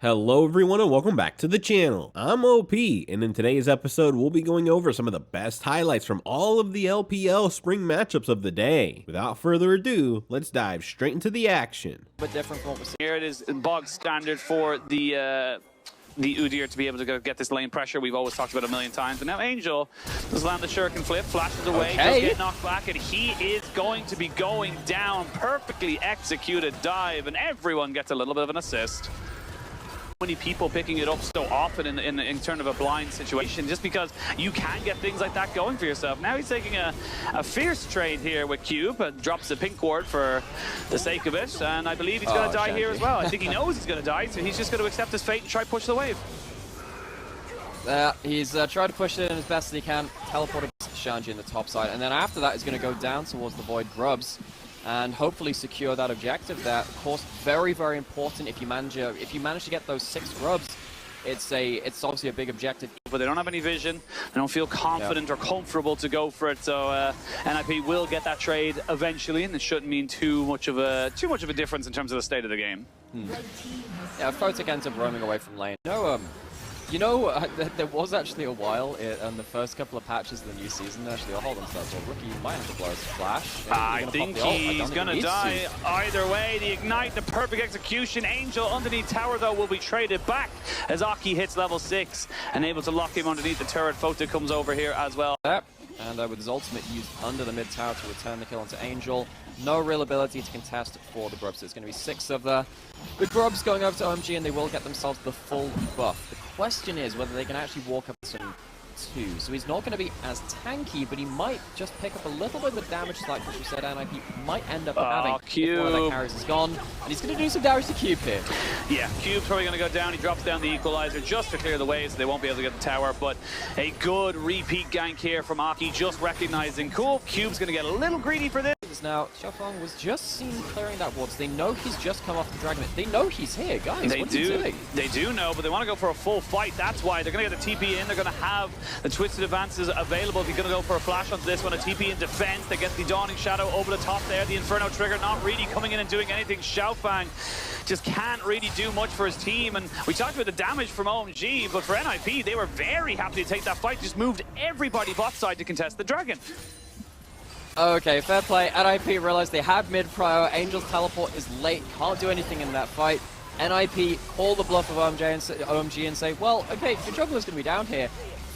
Hello everyone and welcome back to the channel. I'm OP, and in today's episode we'll be going over some of the best highlights from all of the LPL Spring matchups of the day. Without further ado, let's dive straight into the action. But different from what we're seeing. Here it is bog standard for the Udyr to be able to get this lane pressure we've always talked about a million times. But now Angel does land the shuriken flip, flashes away, does get knocked back, and he is going to be going down. Perfectly executed dive, and everyone gets a little bit of an assist. Many people picking it up so often in terms of a blind situation, just because you can get things like that going for yourself. Now he's taking a fierce trade here with Cube and drops the pink ward for the sake of it, and I believe he's going to die here as well. I think he knows he's going to die, so he's just going to accept his fate and try to push the wave. He's tried to push it in as best as he can, teleported Shanji in the top side, and then after that he's going to go down towards the Void Grubs and hopefully secure that objective there. Of course, very, very important if you manage to get those 6 grubs. It's obviously a big objective. But they don't have any vision, they don't feel confident or comfortable to go for it, so NIP will get that trade eventually, and it shouldn't mean too much of a difference in terms of the state of the game. Yeah, Photic ends up roaming away from lane. There was actually a while in the first couple of patches of the new season, actually, hold on to that, so Rookie might have to blow his flash. I think he's going to die either way. The Ignite, the perfect execution. Angel underneath tower, though, will be traded back as Aki hits level 6 and able to lock him underneath the turret. Photic comes over here as well. And with his ultimate used under the mid tower to return the kill onto Angel. No real ability to contest for the Grubs. So it's going to be 6 of the Grubs going over to OMG, and they will get themselves the full buff. The question is whether they can actually walk up to 2. So he's not going to be as tanky, but he might just pick up a little bit of the damage, like what you said, and he might end up having if one of their carries is gone. And he's going to do some damage to Cube here. Yeah, Cube's probably going to go down. He drops down the equalizer just to clear the way, so they won't be able to get the tower. But a good repeat gank here from Aki, just recognizing, cool, Cube's going to get a little greedy for this. Now, Xiaofeng was just seen clearing that ward. So they know he's just come off the Dragon. They know he's here, guys. What are you doing? They do know, but they want to go for a full fight. That's why they're going to get the TP in. They're going to have the twisted advances available. If you're going to go for a flash onto this one, a TP in defense. They get the Dawning Shadow over the top there. The Inferno Trigger not really coming in and doing anything. Xiaofeng just can't really do much for his team. And we talked about the damage from OMG, but for NIP, they were very happy to take that fight. Just moved everybody bot side to contest the Dragon. Okay, fair play. NIP realized they had mid-prio. Angel's teleport is late, can't do anything in that fight. NIP call the bluff of OMG and say, well, okay, your jungler's going to be down here.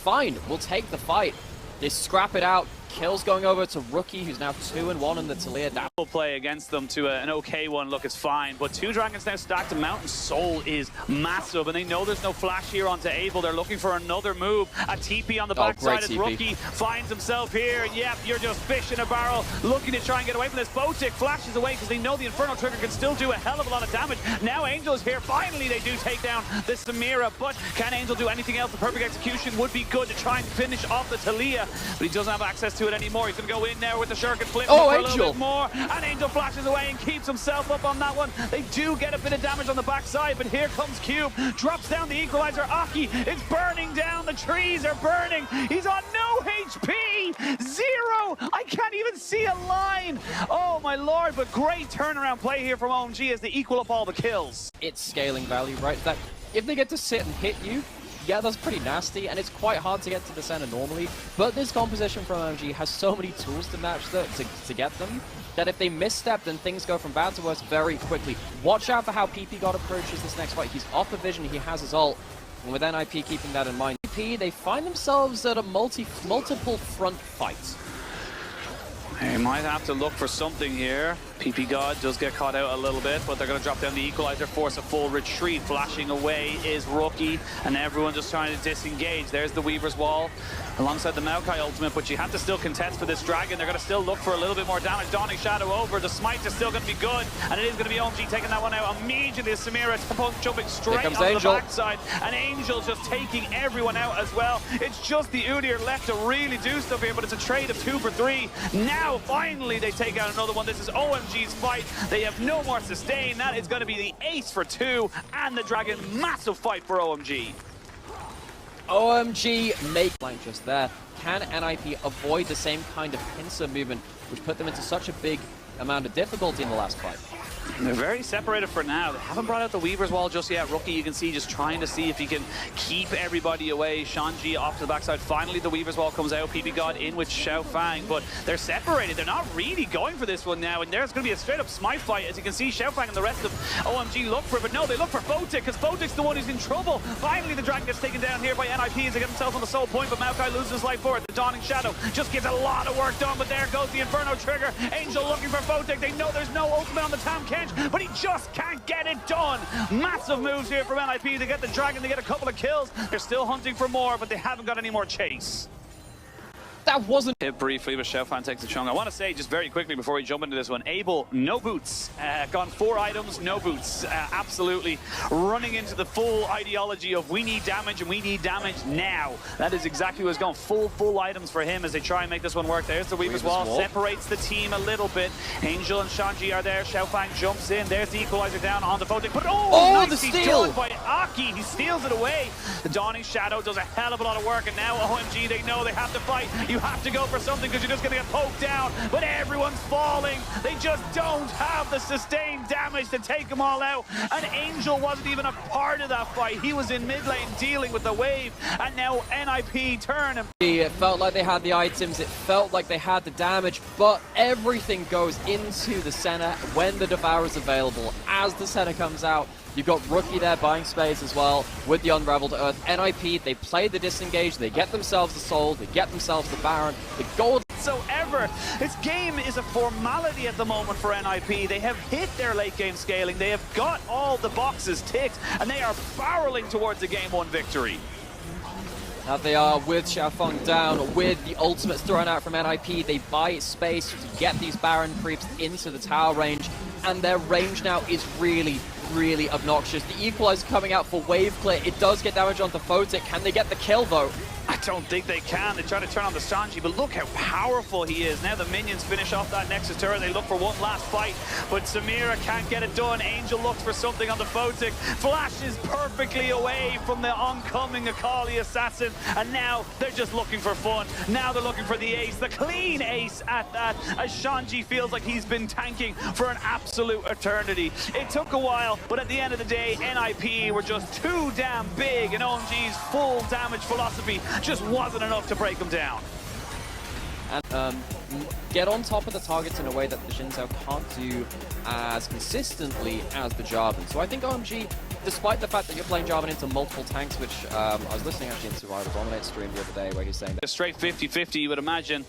Fine, we'll take the fight. They scrap it out. Kills going over to Rookie, who's now 2-1 in the Talia. We'll play against them to an okay one. Look, it's fine. But 2 dragons now stacked. The Mountain Soul is massive, and they know there's no flash here onto Abel. They're looking for another move. A TP on the backside as Rookie finds himself here. Yep, you're just fish in a barrel, looking to try and get away from this. Photic flashes away because they know the Inferno Trigger can still do a hell of a lot of damage. Now Angel's here. Finally, they do take down the Samira, but can Angel do anything else? The perfect execution would be good to try and finish off the Talia, but he doesn't have access to it anymore. He's going to go in there with the shuriken flip for a little bit more, and Angel flashes away and keeps himself up on that one. They do get a bit of damage on the backside, but here comes Cube, drops down the equalizer. Aki is burning down, the trees are burning. He's on no HP, 0. I can't even see a line. Oh my lord, but great turnaround play here from OMG as they equal up all the kills. It's scaling value, right? That if they get to sit and hit you, yeah, that's pretty nasty, and it's quite hard to get to the center normally, but this composition from OMG has so many tools to match that, to get them, that if they misstep, then things go from bad to worse very quickly. Watch out for how PP God approaches this next fight. He's off the vision, he has his ult, and with NIP keeping that in mind, PP, they find themselves at a multiple front fight. They might have to look for something here. PP God does get caught out a little bit, but they're going to drop down the equalizer, force a full retreat. Flashing away is Rookie, and everyone just trying to disengage. There's the Weaver's Wall alongside the Maokai ultimate, but you have to still contest for this Dragon. They're going to still look for a little bit more damage. Dawning Shadow over. The smite is still going to be good, and it is going to be OMG taking that one out immediately. Samira jumping straight on the backside, and Angel just taking everyone out as well. It's just the Udyr left to really do stuff here, but it's a trade of 2 for 3. Now, finally, they take out another one. This is OMG's fight. They have no more sustain. That is going to be the ace for 2, and the Dragon, massive fight for OMG. OMG make line just there. Can NIP avoid the same kind of pincer movement, which put them into such a big amount of difficulty in the last fight? They're very separated for now. They haven't brought out the Weaver's Wall just yet. Rookie, you can see, just trying to see if he can keep everybody away. Shanji off to the backside. Finally, the Weaver's Wall comes out. PB God in with Xiaofang, but they're separated. They're not really going for this one now, and there's going to be a straight-up smite fight. As you can see, Xiaofang and the rest of OMG look for it, but no, they look for Photic, because Photic's the one who's in trouble. Finally, the Dragon gets taken down here by NIP as they get themselves on the soul point, but Maokai loses his life for it. The Dawning Shadow just gets a lot of work done, but there goes the Inferno trigger. Angel looking for Photic. They know there's no ultimate on the Tam Kench, but he just can't get it done. Massive moves here from NIP. They get the Dragon, they get a couple of kills. They're still hunting for more, but they haven't got any more chase. That wasn't hit briefly, but Xiaofang takes the chunk. I want to say just very quickly before we jump into this one, Abel, no boots. Gone 4 items, no boots. Absolutely running into the full ideology of we need damage and we need damage now. That is exactly what's going. Full items for him as they try and make this one work. There's the Weaver's Wall, separates the team a little bit. Angel and Shanji are there. Xiaofang jumps in. There's the equalizer down on the Photic. But the steal by Aki. He steals it away. The Dawning Shadow does a hell of a lot of work, and now OMG, they know they have to fight. You have to go for something because you're just going to get poked down, but everyone's falling. They just don't have the sustained damage to take them all out, and Angel wasn't even a part of that fight. He was in mid lane dealing with the wave, and now NIP turn him. It felt like they had the items, it felt like they had the damage, but everything goes into the center when the Devour is available. As the center comes out, you've got Rookie there buying space as well with the Unraveled Earth. NIP, they play the disengage, they get themselves the Soul, they get themselves the Baron, the gold. Whatsoever. This game is a formality at the moment for NIP. They have hit their late game scaling, they have got all the boxes ticked, and they are barreling towards a game 1 victory. Now they are with Xiaofang down, with the ultimates thrown out from NIP. They buy space to get these Baron creeps into the tower range, and their range now is really obnoxious. The equalizer coming out for wave clear. It does get damage onto Photic. Can they get the kill though? I don't think they can. They try to turn on the Sanji, but look how powerful he is. Now the minions finish off that Nexus turret. They look for one last fight, but Samira can't get it done. Angel looks for something on the Photic. Flashes perfectly away from the oncoming Akali assassin, and now they're just looking for fun. Now they're looking for the ace, the clean ace at that, as Shanji feels like he's been tanking for an absolute eternity. It took a while, but at the end of the day, NIP were just too damn big, and OMG's full damage philosophy just wasn't enough to break them down. And get on top of the targets in a way that the Xin Zhao can't do as consistently as the Jarvan. So I think OMG, despite the fact that you're playing Jarvan into multiple tanks, which I was listening actually into WeiboGaming's stream the other day where he's saying that. A straight 50-50, you would imagine.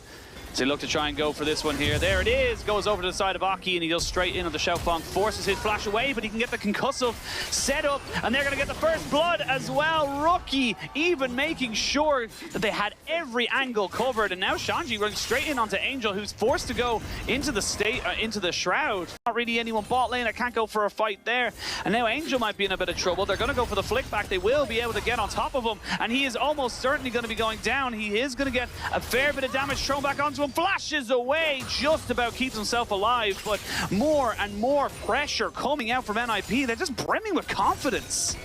So they look to try and go for this one here. There it is. Goes over to the side of Aki, and he goes straight in on the Xiaofang. Forces his flash away, but he can get the concussive set up, and they're going to get the first blood as well. Rookie even making sure that they had every angle covered, and now Shanji running straight in onto Angel, who's forced to go into the Shroud. Not really anyone bot lane. I can't go for a fight there, and now Angel might be in a bit of trouble. They're going to go for the flick back. They will be able to get on top of him, and he is almost certainly going to be going down. He is going to get a fair bit of damage thrown back onto him. Flashes away, just about keeps himself alive, but more and more pressure coming out from NIP. They're just brimming with confidence.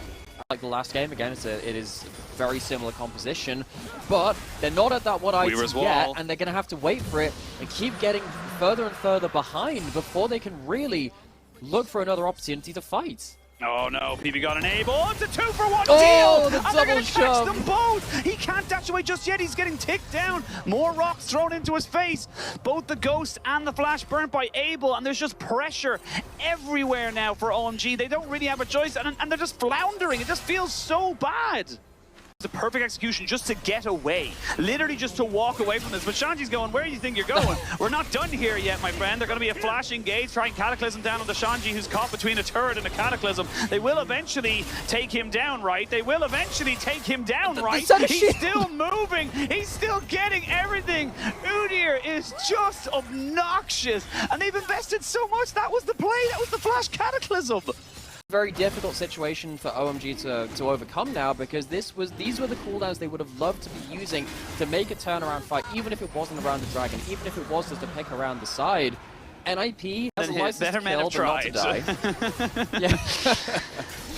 Like the last game, again, it is very similar composition, but they're not at that 1 item yet, and they're going to have to wait for it and keep getting further and further behind before they can really look for another opportunity to fight. Oh no, PB got an Abel. It's a 2-for-1 deal! The and they're going to catch them both! He can't dash away just yet, he's getting ticked down. More rocks thrown into his face. Both the Ghost and the Flash burnt by Abel, and there's just pressure everywhere now for OMG. They don't really have a choice, and they're just floundering. It just feels so bad. The perfect execution just to get away, literally just to walk away from this. But Shanji's going, where do you think you're going? We're not done here yet, my friend. They're going to be a flash engage, trying Cataclysm down on the Shanji, who's caught between a turret and a Cataclysm. They will eventually take him down, right? They will eventually take him down, right? He's still moving. He's still getting everything. Udyr is just obnoxious, and they've invested so much. That was the play. That was the flash Cataclysm. Very difficult situation for OMG to overcome now, because these were the cooldowns they would have loved to be using to make a turnaround fight, even if it wasn't around the Dragon, even if it was just a pick around the side. NIP has a license to kill, but not to die. Yeah.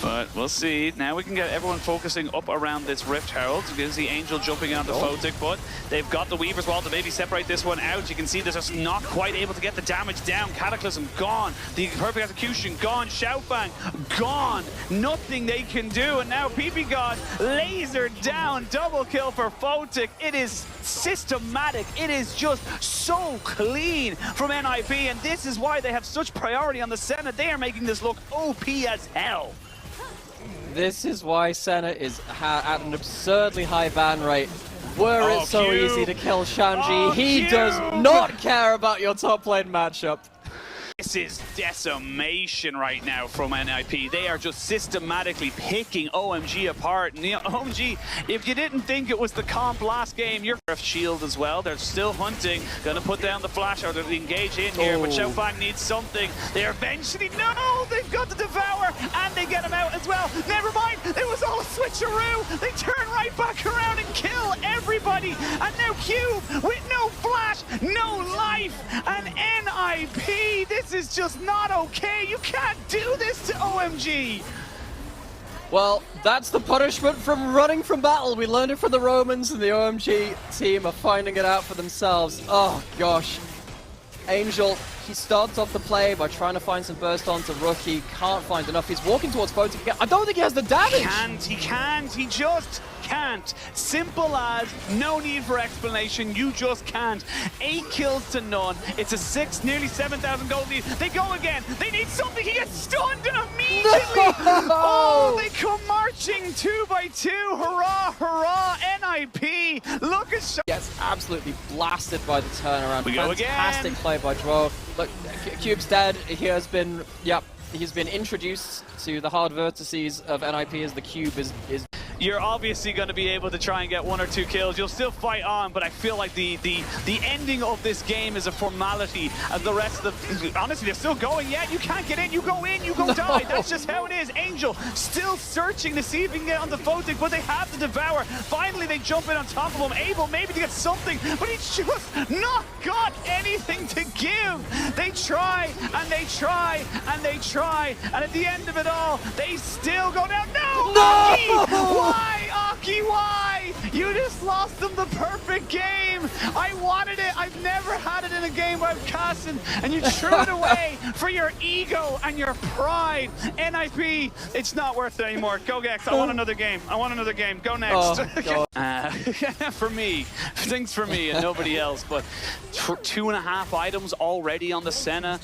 But we'll see. Now we can get everyone focusing up around this Rift Herald. You can see Angel jumping onto Photic, but they've got the Weaver's Wall to maybe separate this one out. You can see they're just not quite able to get the damage down. Cataclysm gone. The perfect execution gone. Shoutbang gone. Nothing they can do. And now PP God lasered down. Double kill for Photic. It is systematic. It is just so clean from NIP. And this is why they have such priority on the Senna. They are making this look OP as hell. This is why Senna is at an absurdly high ban rate. Were it so easy to kill Shanji, he does not care about your top lane matchup. This is decimation right now from NIP. They are just systematically picking OMG apart. And, you know, OMG, if you didn't think it was the comp last game, you're shield as well. They're still hunting. Gonna put down the flash or they're engage in here, but Xiaofang needs something. They eventually, no, they've got the Devour and they get him out as well. Never mind, it was all a switcheroo. They turn right back around and kill everybody. And now Cube with no flash, no life, and NIP. This is just not okay. You can't do this to OMG. Well, that's the punishment from running from battle. We learned it from the Romans, and the OMG team are finding it out for themselves. Oh, gosh. Angel, he starts off the play by trying to find some burst onto Rookie. Can't find enough. He's walking towards Photic again. I don't think he has the damage. He can't. He just can't. Simple as, no need for explanation. You just can't. 8 kills to none. It's a 6, nearly 7,000 gold lead. They go again. They need something. He gets stunned immediately. No! Oh, they come marching 2 by 2. Hurrah, hurrah, NIP. Look at Gets absolutely blasted by the turnaround. We go again. Fantastic play by Dro. Look, Cube's dead. He has been, he's been introduced to the hard vertices of NIP as the Cube is you're obviously going to be able to try and get 1 or 2 kills. You'll still fight on, but I feel like the ending of this game is a formality. And the rest of the... Honestly, they're still going. Yeah, you can't get in. You go in, you go die. That's just how it is. Angel still searching to see if he can get on the Photic, but they have the Devour. Finally, they jump in on top of him. Able maybe to get something, but he's just not got anything to give. They try, and they try, and they try. And at the end of it all, they still go down. No! Aki! Why, Aki, why? You just lost them the perfect game. I wanted it. I've never had it in a game where I've cast and you threw it away for your ego and your pride. NIP, it's not worth it anymore. Go Gex, I want another game. I want another game. Go next. For me, things for me and nobody else, but 2.5 items already on the Senna.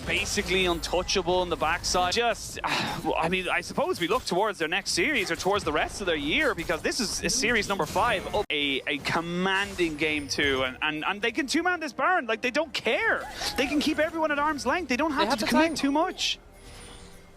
Basically untouchable in the backside. Just, I mean, I suppose we look towards their next series or towards the rest of their year, because this is series number 5 of a commanding game too, and they can 2-man this Baron. Like, they don't care. They can keep everyone at arm's length. They don't have to commit too much.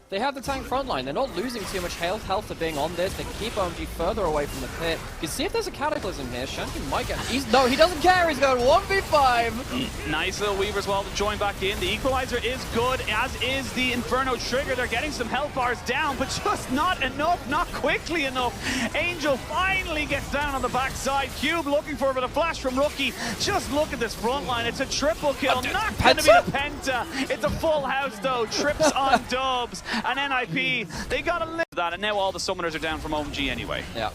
They have the tank front line. They're not losing too much health to being on this. They can keep OMG further away from the pit. You can see if there's a Cataclysm here. Shanky might get... No, he doesn't care. He's going 1v5. Nice little Weaver's Wall to join back in. The Equalizer is good, as is the Inferno Trigger. They're getting some health bars down, but just not enough, not quickly enough. Angel finally gets down on the backside. Cube looking for a bit of flash from Rookie. Just look at this front line. It's a triple kill. Not going to be the Penta. It's a full house, though. Trips on dubs. And NIP, they got to live that, and now all the summoners are down from OMG anyway. Yeah.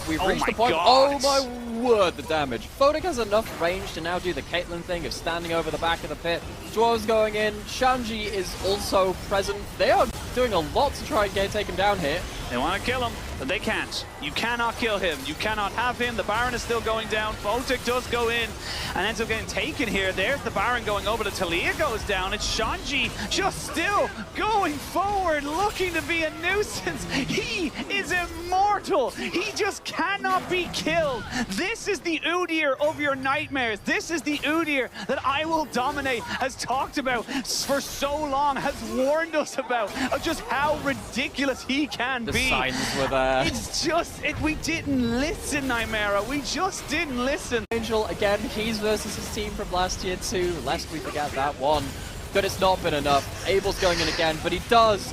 We've reached the point. Oh my word, the damage. Photic has enough range to now do the Caitlyn thing of standing over the back of the pit. Dwarves going in. Shanji is also present. They are doing a lot to try and take him down here. They want to kill him, but they can't. You cannot kill him. You cannot have him. The Baron is still going down. Photic does go in and ends up getting taken here. There's the Baron going over. The Talia goes down. It's Shanji just still going forward, looking to be a nuisance. He is immortal. He just cannot be killed. This is the Udyr of your nightmares. This is the Udyr that I Will Dominate has talked about for so long, has warned us about, of just how ridiculous he can be. Signs were there. It's just, we didn't listen, Nightmare. We just didn't listen. Angel, again, he's versus his team from last year too, lest we forget that one. But it's not been enough. Abel's going in again, but he does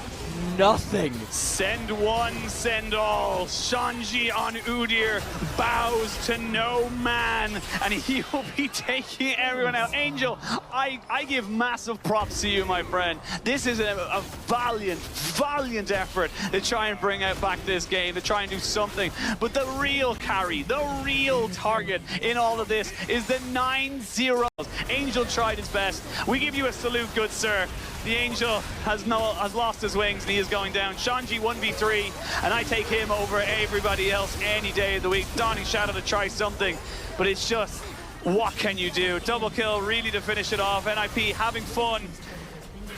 nothing. Send one, send all. Shanji on Udyr bows to no man, and he will be taking everyone out. Angel, I give massive props to you, my friend. This is a valiant effort to try and bring out back this game, to try and do something. But the real carry, the real target in all of this is the 9-0. Angel tried his best. We give you a salute, good sir. The Angel has lost his wings and he is going down. Shanji 1v3, and I take him over everybody else any day of the week. Donning Shadow to try something, but it's just, what can you do? Double kill really to finish it off. NIP having fun,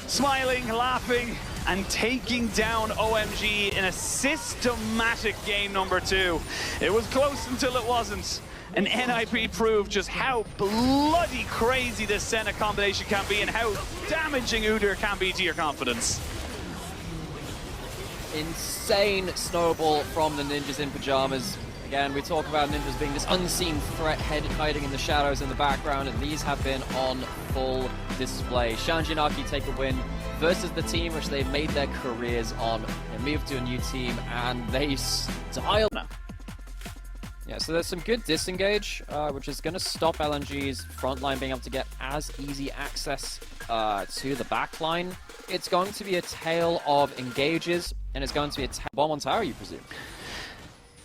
smiling, laughing, and taking down OMG in a systematic game number 2. It was close until it wasn't. And NIP proved just how bloody crazy this Senna combination can be and how damaging Udyr can be to your confidence. Insane snowball from the ninjas in Pyjamas. Again, we talk about ninjas being this unseen threat hiding in the shadows in the background, and these have been on full display. Shanji and Aki take a win versus the team which they've made their careers on. They moved to a new team and they style. Yeah, so there's some good disengage, which is going to stop LNG's front line being able to get as easy access to the back line. It's going to be a tale of engages, and it's going to be a bomb on tower, you presume.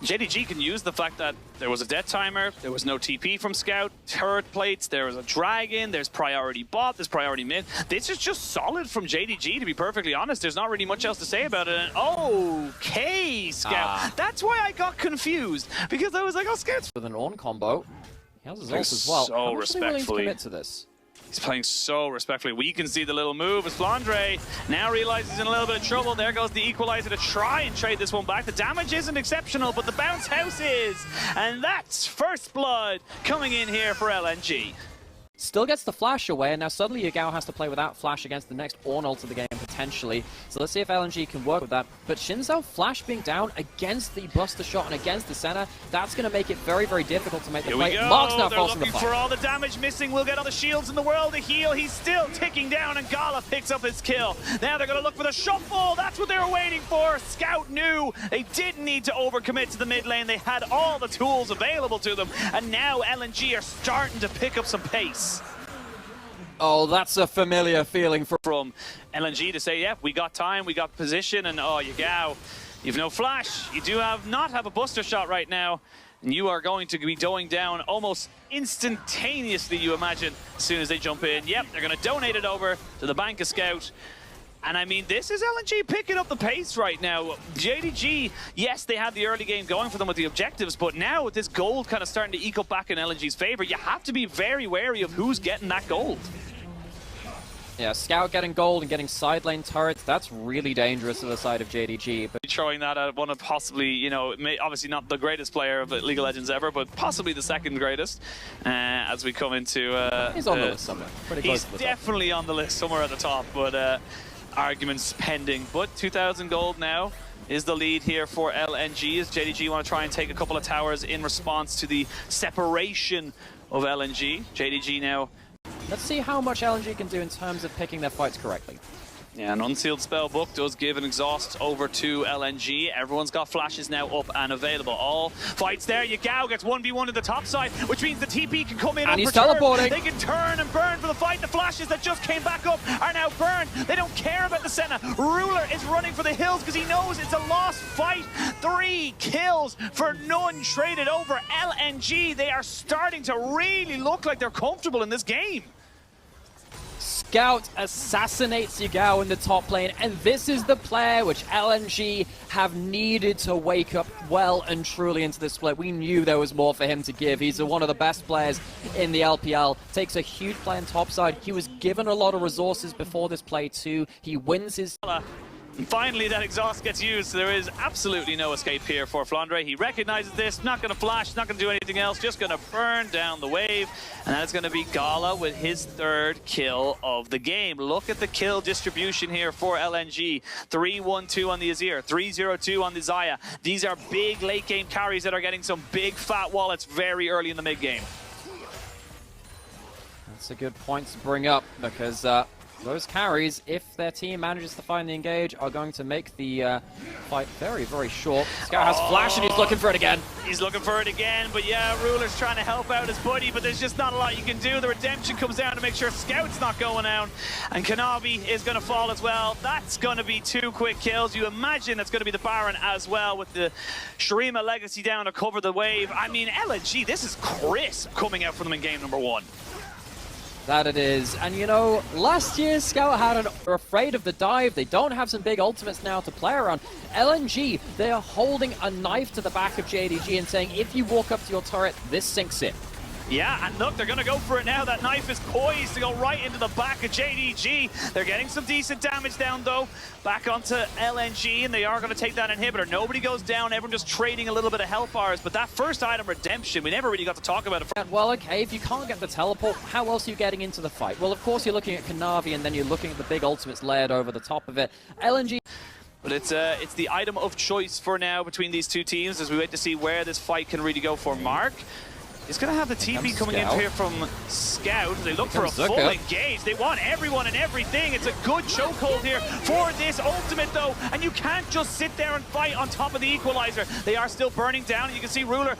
JDG can use the fact that there was a death timer, there was no TP from Scout, turret plates, there was a dragon, there's priority bot, there's priority mid. This is just solid from JDG, to be perfectly honest. There's not really much else to say about it. And okay, Scout. That's why I got confused, because I was like, oh, Scout's with an on combo. He has his ult as well. So How much respectfully. are they willing to commit to this? He's playing so respectfully. We can see the little move as Flandre now realizes he's in a little bit of trouble. There goes the equalizer to try and trade this one back. The damage isn't exceptional, but the bounce house is. And that's first blood coming in here for LNG. Still gets the flash away, and now suddenly Yagao has to play without flash against the next Ornn ult of the game, potentially. So let's see if LNG can work with that. But Shinzo flash being down against the Buster Shot and against the Senna, that's going to make it very, very difficult to make the play. Mark's now falls in the fight. For all the damage missing. We'll get all the shields in the world to heal. He's still ticking down, and Gala picks up his kill. Now they're going to look for the shuffle. That's what they were waiting for. Scout knew they didn't need to overcommit to the mid lane. They had all the tools available to them, and now LNG are starting to pick up some pace. Oh, that's a familiar feeling from LNG to say, yeah, we got time, we got position, and oh, Yagao, you've no flash. You do not have a Buster Shot right now, and you are going to be going down almost instantaneously, you imagine, as soon as they jump in. Yep, they're going to donate it over to the Bank of Scout. And I mean, this is LNG picking up the pace right now. JDG, yes, they had the early game going for them with the objectives, but now with this gold kind of starting to eke up back in LNG's favor, you have to be very wary of who's getting that gold. Yeah, Scout getting gold and getting side lane turrets, that's really dangerous to the side of JDG. But throwing that at one of possibly, you know, obviously not the greatest player of League of Legends ever, but possibly the second greatest as we come into... he's on the list somewhere. Pretty close to the top. He's definitely on the list somewhere at the top, but arguments pending. But 2,000 gold now is the lead here for LNG, as JDG want to try and take a couple of towers in response to the separation of LNG. JDG now... Let's see how much LNG can do in terms of picking their fights correctly. Yeah, an Unsealed Spellbook does give an exhaust over to LNG. Everyone's got flashes now up and available. All fights there. Yagao gets 1v1 to the top side, which means the TP can come in and he's return. Teleporting. They can turn and burn for the fight. The flashes that just came back up are now burned. They don't care about the Senna. Ruler is running for the hills because he knows it's a lost fight. 3 kills for none traded over. LNG, they are starting to really look like they're comfortable in this game. Scout assassinates Yagao in the top lane, and this is the player which LNG have needed to wake up well and truly into this split. We knew there was more for him to give. He's one of the best players in the LPL. Takes a huge play on topside. He was given a lot of resources before this play too. He wins his... And finally, that exhaust gets used. So there is absolutely no escape here for Flandre. He recognizes this, not going to flash, not going to do anything else, just going to burn down the wave. And that's going to be Gala with his 3rd kill of the game. Look at the kill distribution here for LNG. 3-1-2 on the Azir, 3-0-2 on the Xayah. These are big late game carries that are getting some big fat wallets very early in the mid game. That's a good point to bring up, because those carries, if their team manages to find the engage, are going to make the fight very, very short. Scout has flash and he's looking for it again. He's looking for it again, but yeah, Ruler's trying to help out his buddy, but there's just not a lot you can do. The redemption comes down to make sure Scout's not going down, and Kanavi is going to fall as well. That's going to be 2 quick kills. You imagine that's going to be the Baron as well, with the Shurima Legacy down to cover the wave. I mean, LNG, this is crisp coming out for them in game number 1. That it is. And you know, last year Scout were afraid of the dive. They don't have some big ultimates now to play around. LNG, they are holding a knife to the back of JDG and saying, if you walk up to your turret, this sinks in. Yeah, and look, they're going to go for it now. That knife is poised to go right into the back of JDG. They're getting some decent damage down, though. Back onto LNG, and they are going to take that inhibitor. Nobody goes down. Everyone just trading a little bit of health bars. But that first item, Redemption, we never really got to talk about it. Well, okay, if you can't get the teleport, how else are you getting into the fight? Well, of course, you're looking at Kanavi, and then you're looking at the big ultimates layered over the top of it. LNG... But it's the item of choice for now between these two teams as we wait to see where this fight can really go for Mark. He's going to have the TP coming in here from Scout. They look for a full engage. They want everyone and everything. It's a good chokehold here for this ultimate, though. And you can't just sit there and fight on top of the equalizer. They are still burning down. And you can see Ruler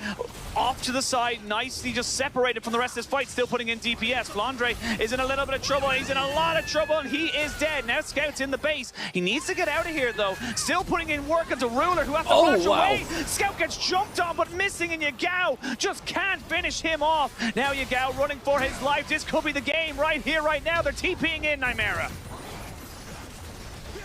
off to the side, nicely just separated from the rest of this fight, still putting in DPS. Flandre is in a little bit of trouble. He's in a lot of trouble, and he is dead. Now Scout's in the base. He needs to get out of here, though. Still putting in work into Ruler, who has to flash away. Scout gets jumped on, but missing, and Yagao just can't finish him off. Now Yagao running for his life. This could be the game right here, right now. They're TPing in Nymera.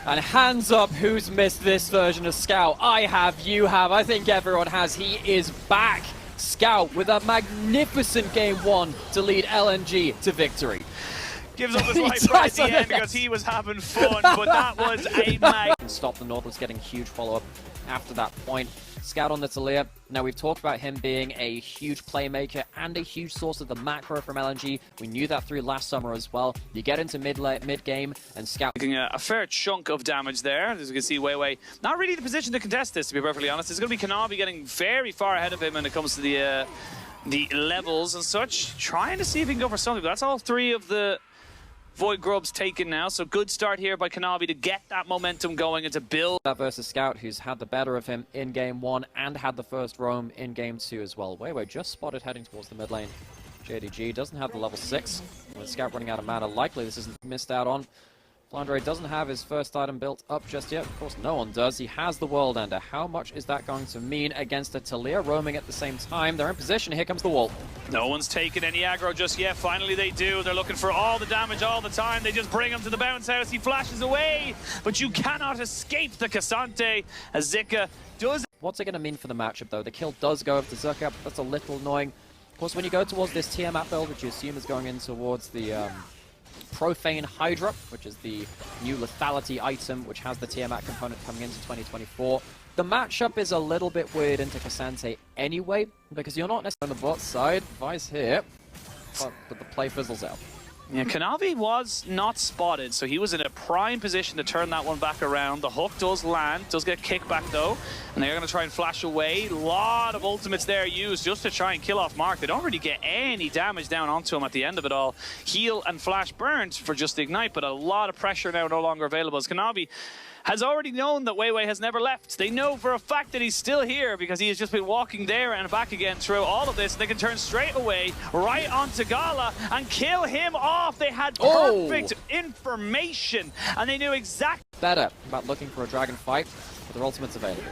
And hands up, who's missed this version of Scout? I have, you have, I think everyone has. He is back. Scout with a magnificent game 1 to lead LNG to victory. Gives up his life right at the end because he was having fun, but that was a mag. Stop the Nautilus getting a huge follow-up after that point. Scout on the Talia. Now, we've talked about him being a huge playmaker and a huge source of the macro from LNG. We knew that through last summer as well. You get into mid-game, and Scout... Taking a fair chunk of damage there. As you can see, Weiwei not really in the position to contest this, to be perfectly honest. It's going to be Kanavi getting very far ahead of him when it comes to the levels and such. Trying to see if he can go for something, but that's all 3 of the Void Grubs taken now, so good start here by Kanavi to get that momentum going and to build. That versus Scout, who's had the better of him in game 1 and had the first roam in game 2 as well. Weiwei just spotted heading towards the mid lane. JDG doesn't have the level 6. With Scout running out of mana, likely this isn't missed out on. Flandre doesn't have his first item built up just yet. Of course, no one does. He has the World Ender. How much is that going to mean against a Talia roaming at the same time? They're in position. Here comes the wall. No one's taken any aggro just yet. Finally, they do. They're looking for all the damage all the time. They just bring him to the bounce house. He flashes away, but you cannot escape the Cassante as Zika does. What's it going to mean for the matchup, though? The kill does go over to Zucker. That's a little annoying. Of course, when you go towards this Tiamat build, which you assume is going in towards the Profane Hydra, which is the new lethality item, which has the Tiamat component coming into 2024. The matchup is a little bit weird into Cassante anyway, because you're not necessarily on the bot side. Vice here, but the play fizzles out. Yeah, Kanavi was not spotted, so he was in a prime position to turn that one back around. The hook does land, does get kickback though, and they're going to try and flash away. A lot of ultimates there used just to try and kill off Mark. They don't really get any damage down onto him at the end of it all. Heal and flash burned for just the ignite, but a lot of pressure now no longer available as Kanavi has already known that Weiwei has never left. They know for a fact that he's still here because he has just been walking there and back again through all of this. They can turn straight away right onto Gala and kill him off. They had perfect information and they knew exactly better about looking for a dragon fight, but their ultimate's available.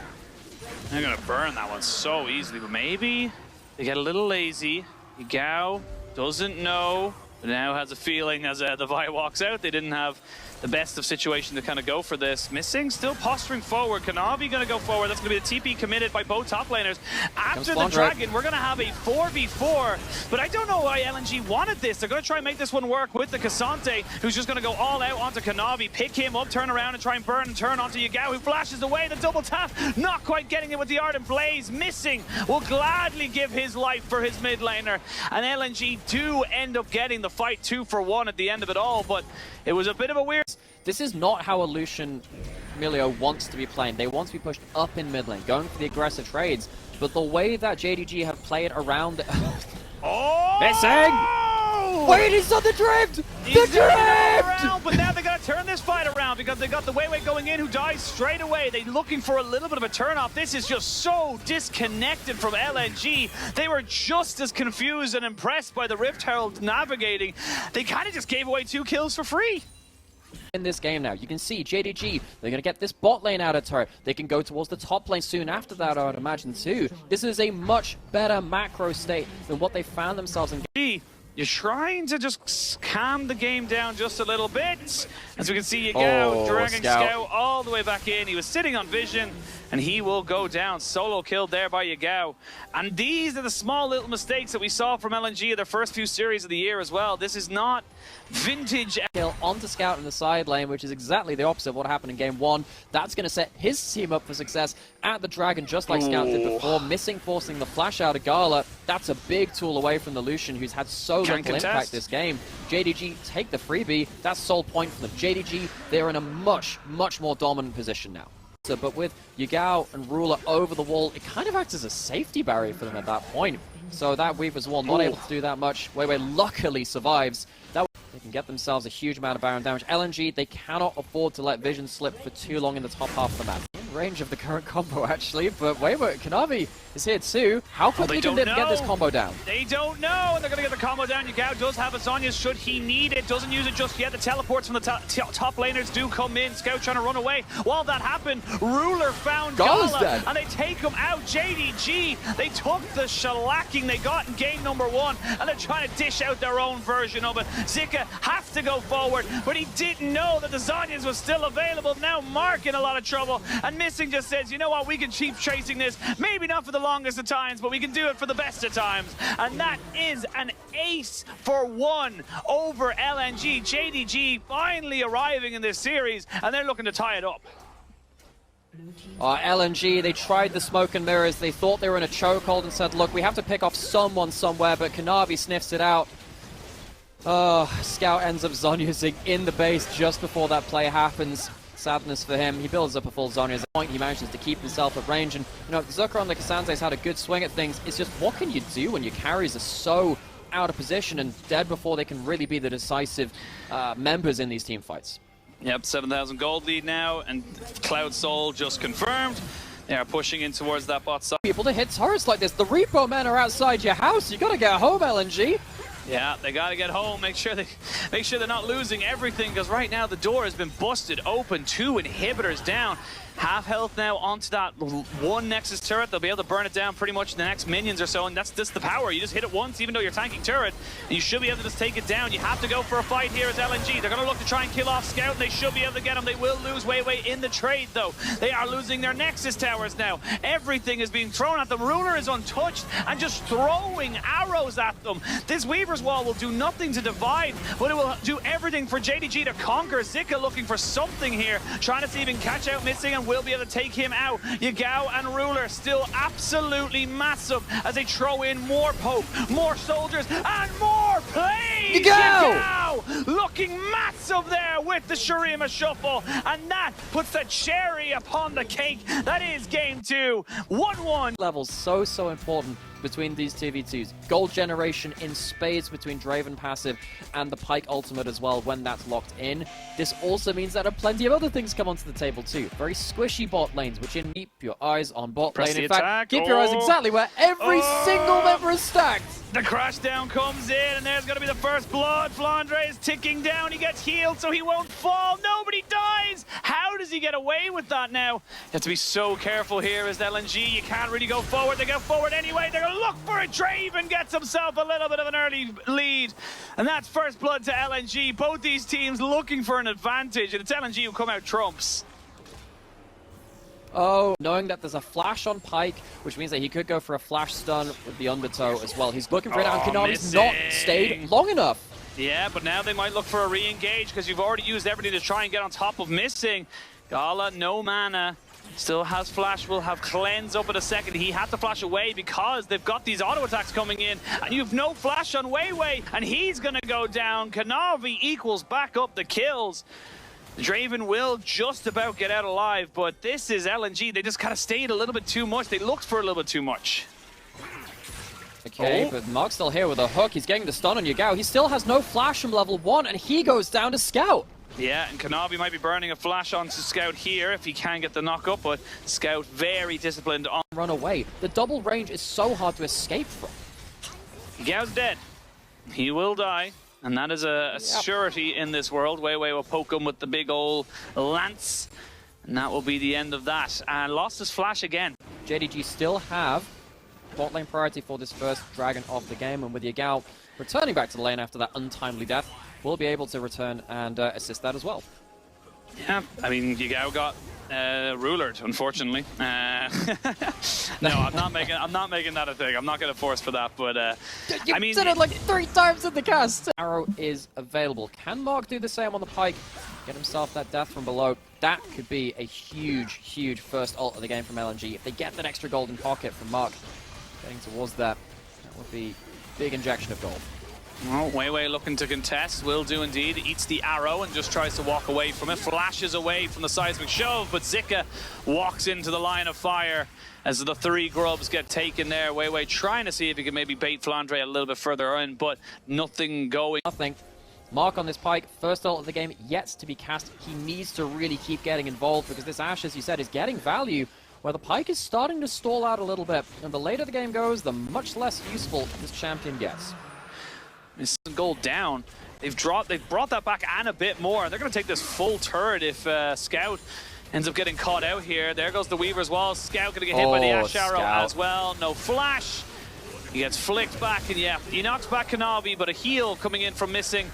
They're going to burn that one so easily, but maybe they get a little lazy. Yagao doesn't know, but now has a feeling as the Vi walks out. They didn't have the best of situation to kind of go for this. Missing, still posturing forward. Kanavi going to go forward. That's going to be the TP committed by both top laners. After the Dragon, we're going to have a 4v4. But I don't know why LNG wanted this. They're going to try and make this one work with the Cassante, who's just going to go all out onto Kanavi, pick him up, turn around and try and burn and turn onto Yagao, who flashes away. The double tap, not quite getting it with the Ardent Blaze. Missing, will gladly give his life for his mid laner. And LNG do end up getting the fight 2-for-1 at the end of it all, but it was a bit of a weird... This is not how a Lucian Milio wants to be playing. They want to be pushed up in mid lane, going for the aggressive trades. But the way that JDG have played around oh! Missing! Wait, he's on the drift! The drift! around, but now they got to turn this fight around because they got the Weiwei going in who dies straight away. They're looking for a little bit of a turnoff. This is just so disconnected from LNG. They were just as confused and impressed by the Rift Herald navigating. They kind of just gave away 2 kills for free. In this game now, you can see JDG, they're going to get this bot lane out of turret. They can go towards the top lane soon after that, I would imagine, too. This is a much better macro state than what they found themselves in. You're trying to just calm the game down just a little bit. As we can see, Yagao dragging Scout all the way back in. He was sitting on Vision, and he will go down. Solo killed there by Yagao. And these are the small little mistakes that we saw from LNG in their first few series of the year as well. This is not vintage. Kill onto Scout in the side lane, which is exactly the opposite of what happened in game 1. That's going to set his team up for success at the Dragon, just like Scout did before. Forcing the flash out of Gala. That's a big tool away from the Lucian, who's had so little impact this game. JDG take the freebie. That's sole point for them. JDG, they're in a much, much more dominant position now. But with Yagao and Ruler over the wall, it kind of acts as a safety barrier for them at that point. So that Weaver's Wall not able to do that much. Weiwei luckily survives. They can get themselves a huge amount of Baron damage. LNG, they cannot afford to let Vision slip for too long in the top half of the map. In range of the current combo, actually, but Weiwei, Kanavi is here too. How quickly can they get this combo down? They don't know, and they're going to get the combo down. Yagao does have a Zhonya should he need it. Doesn't use it just yet. The teleports from the top laners do come in. Scout trying to run away. While that happened, Ruler found Gala, and they take him out. JDG, they took the shellacking they got in game number 1, and they're trying to dish out their own version of it. Zika has to go forward, but he didn't know that the Zhonyas was still available. Now Mark in a lot of trouble, and Missing just says, you know what, we can keep chasing this. Maybe not for the longest of times, but we can do it for the best of times. And that is an ace for 1 over LNG. JDG finally arriving in this series, and they're looking to tie it up. LNG, they tried the smoke and mirrors. They thought they were in a chokehold and said, look, we have to pick off someone somewhere, but Kanavi sniffs it out. Scout ends up Zhonyasing in the base just before that play happens. Sadness for him. He builds up a full Zhonya. At the point, he manages to keep himself at range. And, you know, Zucker on the Kasante's had a good swing at things. It's just, what can you do when your carries are so out of position and dead before they can really be the decisive members in these team fights? Yep, 7,000 gold lead now, and Cloud Soul just confirmed. They are pushing in towards that bot side. People to hit turrets like this. The repo men are outside your house. You gotta get home, LNG. Yeah, they got to get home. Make sure they're not losing everything, because right now the door has been busted open. 2 inhibitors down. Half health now onto that 1 Nexus turret. They'll be able to burn it down pretty much in the next minions or so, and that's just the power. You just hit it once, even though you're tanking turret, and you should be able to just take it down. You have to go for a fight here as LNG. They're going to look to try and kill off Scout, and they should be able to get him. They will lose Weiwei in the trade, though. They are losing their Nexus towers now. Everything is being thrown at them. Ruler is untouched and just throwing arrows at them. This Weaver's Wall will do nothing to divide, but it will do everything for JDG to conquer. Zika looking for something here, trying to see if he can catch out Missing, and will be able to take him out. Yagao and Ruler still absolutely massive as they throw in more Pope, more soldiers, and more plays! Yagao looking massive there with the Shurima Shuffle, and that puts the cherry upon the cake. That is game 2, 1-1. Levels so important between these 2v2s. Gold generation in spades between Draven passive and the Pyke ultimate as well when that's locked in. This also means that plenty of other things come onto the table too. Very squishy bot lanes, which keep your eyes on bot lane. In fact, keep your eyes exactly where every single member is stacked. The crash down comes in, and there's going to be the first blood. Flandre is ticking down. He gets healed, so he won't fall. Nobody dies. How does he get away with that now? You have to be so careful here as LNG. You can't really go forward. They go forward anyway. They're going to look for it. Draven gets himself a little bit of an early lead, and that's first blood to LNG. Both these teams looking for an advantage, and it's LNG who come out trumps. Oh, knowing that there's a flash on Pyke, which means that he could go for a flash stun with the undertow as well. He's looking for it now, and Kanavi's not stayed long enough. Yeah, but now they might look for a re-engage because you've already used everything to try and get on top of Missing. Gala, no mana. Still has flash, will have cleanse up in a second. He had to flash away because they've got these auto attacks coming in, and you've no flash on Weiwei, and he's gonna go down. Kanavi equals back up the kills. Draven will just about get out alive, but this is LNG. They just kind of stayed a little bit too much. They looked for a little bit too much. Okay, but Mark's still here with a hook. He's getting the stun on Yagao. He still has no flash from level 1, and he goes down to Scout. Yeah, and Kanavi might be burning a flash onto Scout here if he can get the knock up, but Scout very disciplined on. Run away. The double range is so hard to escape from. Yagao's dead. He will die, and that is a surety in this world. Weiwei will poke him with the big old lance, and that will be the end of that. And lost his flash again. JDG still have bot lane priority for this first dragon of the game, and with Yagao returning back to the lane after that untimely death, we'll be able to return and assist that as well. Yeah, I mean, Yagao got rulered, unfortunately. No, I'm not making that a thing. I'm not going to force for that, but I mean, said it like 3 times in the cast. Arrow is available. Can Mark do the same on the pike? Get himself that death from below. That could be a huge, huge first ult of the game from LNG. If they get that extra golden pocket from Mark, getting towards that, that would be a big injection of gold. Well, Weiwei looking to contest, will do indeed. Eats the arrow and just tries to walk away from it. Flashes away from the seismic shove, but Zika walks into the line of fire as the 3 grubs get taken there. Weiwei trying to see if he can maybe bait Flandre a little bit further in, but nothing going. Nothing. Mark on this pike, first ult of the game yet to be cast. He needs to really keep getting involved because this Ashe, as you said, is getting value where the pike is starting to stall out a little bit. And the later the game goes, the much less useful this champion gets. This gold down. They've brought that back and a bit more. They're going to take this full turret if Scout ends up getting caught out here. There goes the Weaver's wall. Scout going to get hit by the Ashe Arrow as well. No flash. He gets flicked back, and yeah, he knocks back Kanavi, but a heal coming in from missing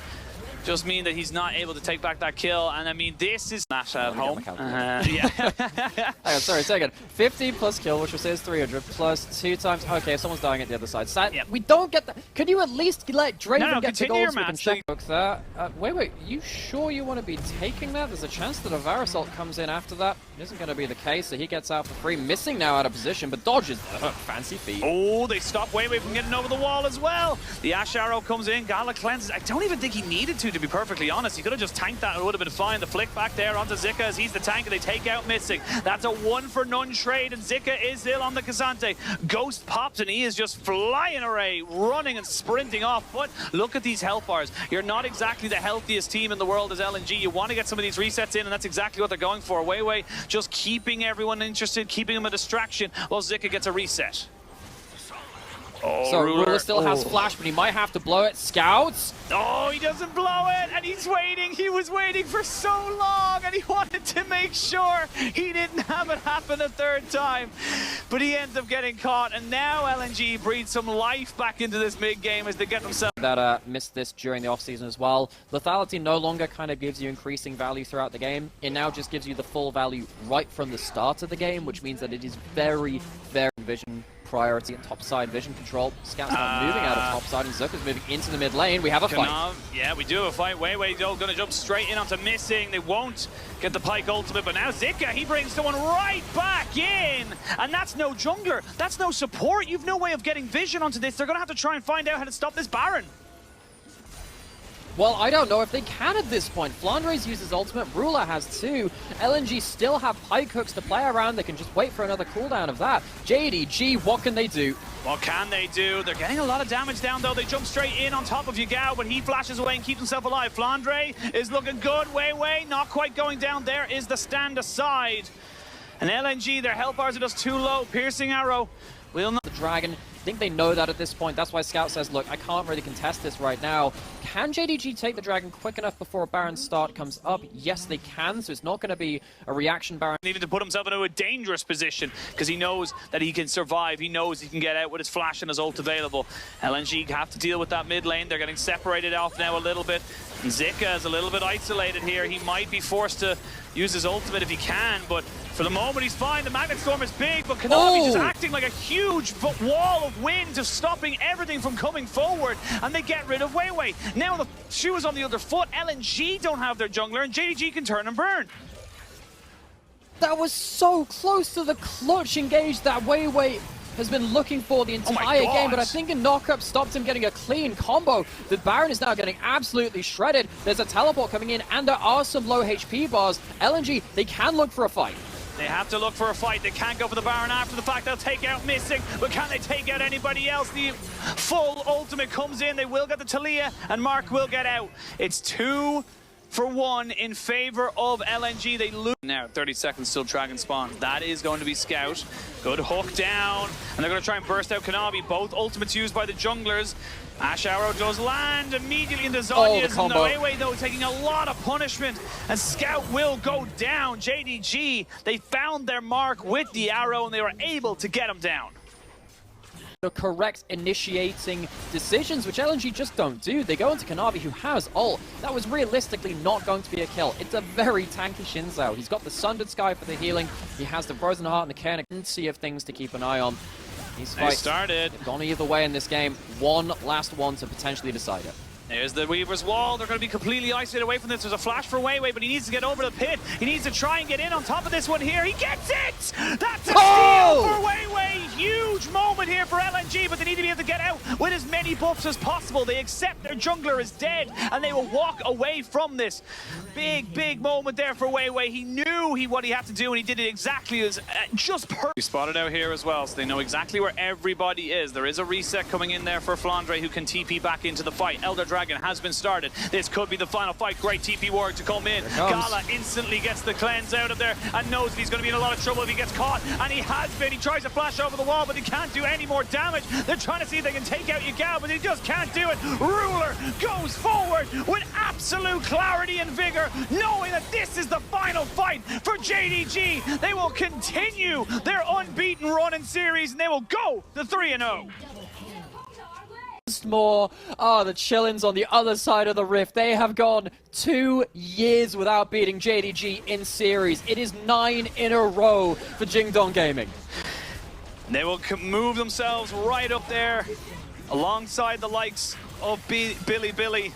just mean that he's not able to take back that kill. And I mean, this is Nash at home. Yeah. Hang on, sorry, second. 15 plus kill, which will say is 300, plus 2 times. Okay, if someone's dying at the other side. So we don't get that. Could you at least let Draven get the gold so we can check that? Wait, you sure you want to be taking that? There's a chance that a Varus ult comes in after that. It isn't going to be the case, so he gets out for free. Missing now out of position, but dodges the fancy feet. Oh, they stop Weiwei from getting over the wall as well. The Ashe Arrow comes in, Gala cleanses. I don't even think he needed to be perfectly honest. He could have just tanked that and it would have been fine. The flick back there onto Zika as he's the tank and they take out Missing. That's a 1-for-none trade and Zika is still on the Kazante. Ghost pops and he is just flying away, running and sprinting off. But look at these health bars. You're not exactly the healthiest team in the world as LNG. You want to get some of these resets in and that's exactly what they're going for. Weiwei just keeping everyone interested, keeping them a distraction while Zika gets a reset. Oh, so Ruler still has flash, but he might have to blow it. Scouts. Oh, he doesn't blow it, and he's waiting. He was waiting for so long, and he wanted to make sure he didn't have it happen a 3rd time. But he ends up getting caught, and now LNG breathes some life back into this mid-game as they get themselves... That missed this during the offseason as well. Lethality no longer kind of gives you increasing value throughout the game. It now just gives you the full value right from the start of the game, which means that it is very, very vision priority and topside vision control. Scouts not moving out of topside and Zucker's moving into the mid lane. We have a fight. Yeah, we do have a fight. Weiwei going to jump straight in onto Missing. They won't get the Pyke ultimate, but now Zika, he brings someone right back in. And that's no jungler. That's no support. You've no way of getting vision onto this. They're going to have to try and find out how to stop this Baron. Well, I don't know if they can at this point. Flandre's used his ultimate, Ruler has too. LNG still have pike hooks to play around. They can just wait for another cooldown of that. JDG, what can they do? What can they do? They're getting a lot of damage down though. They jump straight in on top of Yagao, but he flashes away and keeps himself alive. Flandre is looking good. Weiwei not quite going down. There is the stand aside. And LNG, their health bars are just too low. Piercing arrow will not... The dragon. I think they know that at this point. That's why Scout says, look, I can't really contest this right now. Can JDG take the dragon quick enough before a Baron start comes up? Yes, they can, so it's not going to be a reaction Baron. Needed to put himself into a dangerous position because he knows that he can survive. He knows he can get out with his flash and his ult available. LNG have to deal with that mid lane. They're getting separated off now a little bit. And Zika is a little bit isolated here. He might be forced to use his ultimate if he can, but for the moment he's fine. The Magnet Storm is big, but Kanavi is acting like a huge wall of wind, just stopping everything from coming forward, and they get rid of Weiwei. Now the shoe is on the other foot. LNG don't have their jungler, and JDG can turn and burn. That was so close to the clutch engage that Weiwei has been looking for the entire game, but I think a knock-up stopped him getting a clean combo. The Baron is now getting absolutely shredded. There's a teleport coming in, and there are some low HP bars. LNG, they can look for a fight. They have to look for a fight. They can't go for the Baron after the fact. They'll take out Missing, but can they take out anybody else? The full ultimate comes in. They will get the Talia, and Mark will get out. It's 2-for-1 in favor of LNG. They lose. Now, 30 seconds till Dragon spawns. That is going to be Scout. Good hook down, and they're going to try and burst out Kanavi. Both ultimates used by the junglers. Ash Arrow does land immediately into Zonya's, and the Weiwei though taking a lot of punishment, and Scout will go down. JDG, they found their mark with the arrow, and they were able to get him down. The correct initiating decisions, which LNG just don't do. They go into Kanavi, who has ult. That was realistically not going to be a kill. It's a very tanky Xin Zhao. He's got the Sundered Sky for the healing. He has the Frozen Heart and the Cairn. Sea of things to keep an eye on. These fights have gone either way in this game. One last one to potentially decide it. There's the Weaver's wall. They're going to be completely isolated away from this. There's a flash for Weiwei, but he needs to get over the pit. He needs to try and get in on top of this one here. He gets it! That's a steal for Weiwei. Huge moment here for LNG, but they need to be able to get out with as many buffs as possible. They accept their jungler is dead, and they will walk away from this. Big moment there for Weiwei. He knew what he had to do, and he did it exactly as just perfect. Spotted out here as well, so they know exactly where everybody is. There is a reset coming in there for Flandre, who can TP back into the fight. Elder Dragon has been started. This could be the final fight. Great TP work to come in. Gala instantly gets the cleanse out of there and knows that he's going to be in a lot of trouble if he gets caught, and he has been. He tries to flash over the wall, but he can't do any more damage. They're trying to see if they can take out Yagao, but he just can't do it. Ruler goes forward with absolute clarity and vigor, knowing that this is the final fight for JDG. They will continue their unbeaten run in series, and they will go to 3-0. More. The Chillins on the other side of the rift. They have gone 2 years without beating JDG in series. It is 9 in a row for Jingdong Gaming. They will move themselves right up there alongside the likes of Billy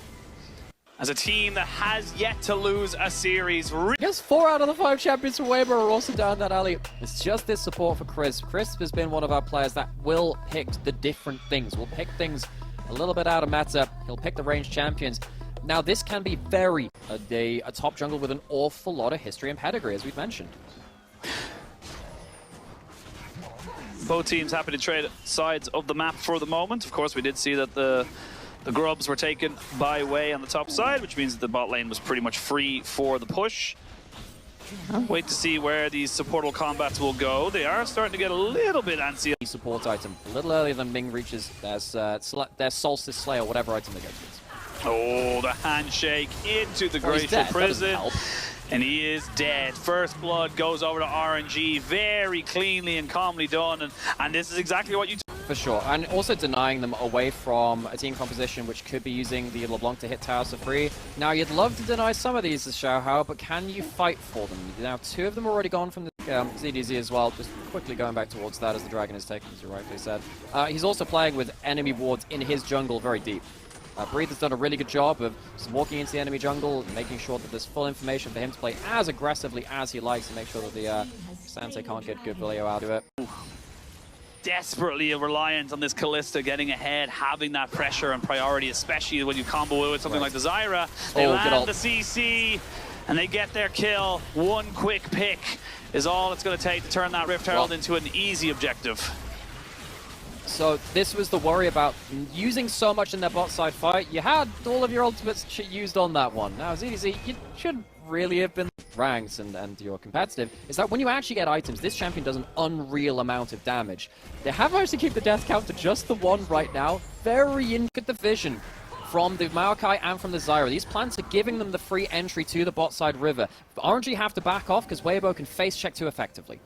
as a team that has yet to lose a series. I guess 4 out of the 5 champions for Weibo are also down that alley. It's just this support for Crisp. Crisp has been one of our players that will pick the different things. Will pick things a little bit out of meta. He'll pick the ranged champions. Now this can be very a top jungle with an awful lot of history and pedigree, as we've mentioned. Both teams happy to trade sides of the map for the moment. Of course, we did see that the grubs were taken by Wei on the top side, which means that the bot lane was pretty much free for the push. Wait to see where these supportal combats will go. They are starting to get a little bit antsy. Support item a little earlier than Ming reaches their Solstice Slayer, whatever item they go to. Oh, the handshake into the Glacial Prison. And he is dead. First blood goes over to RNG, very cleanly and calmly done, and this is exactly what you for sure, and also denying them away from a team composition which could be using the LeBlanc to hit towers for free. Now, you'd love to deny some of these as Xiaohao, but can you fight for them? Now, 2 of them are already gone from the ZDZ as well, just quickly going back towards that as the Dragon is taken, as you rightly said. He's also playing with enemy wards in his jungle very deep. Breathe has done a really good job of just walking into the enemy jungle, making sure that there's full information for him to play as aggressively as he likes, and make sure that the Sensei can't get good value out of it. Desperately reliant on this Kalista getting ahead, having that pressure and priority, especially when you combo with something like the Zyra. They land the CC, and they get their kill. One quick pick is all it's going to take to turn that Rift Herald into an easy objective. So this was the worry about using so much in their bot side fight. You had all of your ultimates used on that one. Now, ZDZ, you should really have been ranked and you're competitive, is that when you actually get items, this champion does an unreal amount of damage. They have managed to keep the death count to just the 1 right now. Very at the vision from the Maokai and from the Zyra. These plants are giving them the free entry to the bot side river. But RNG have to back off because Weibo can face check too effectively.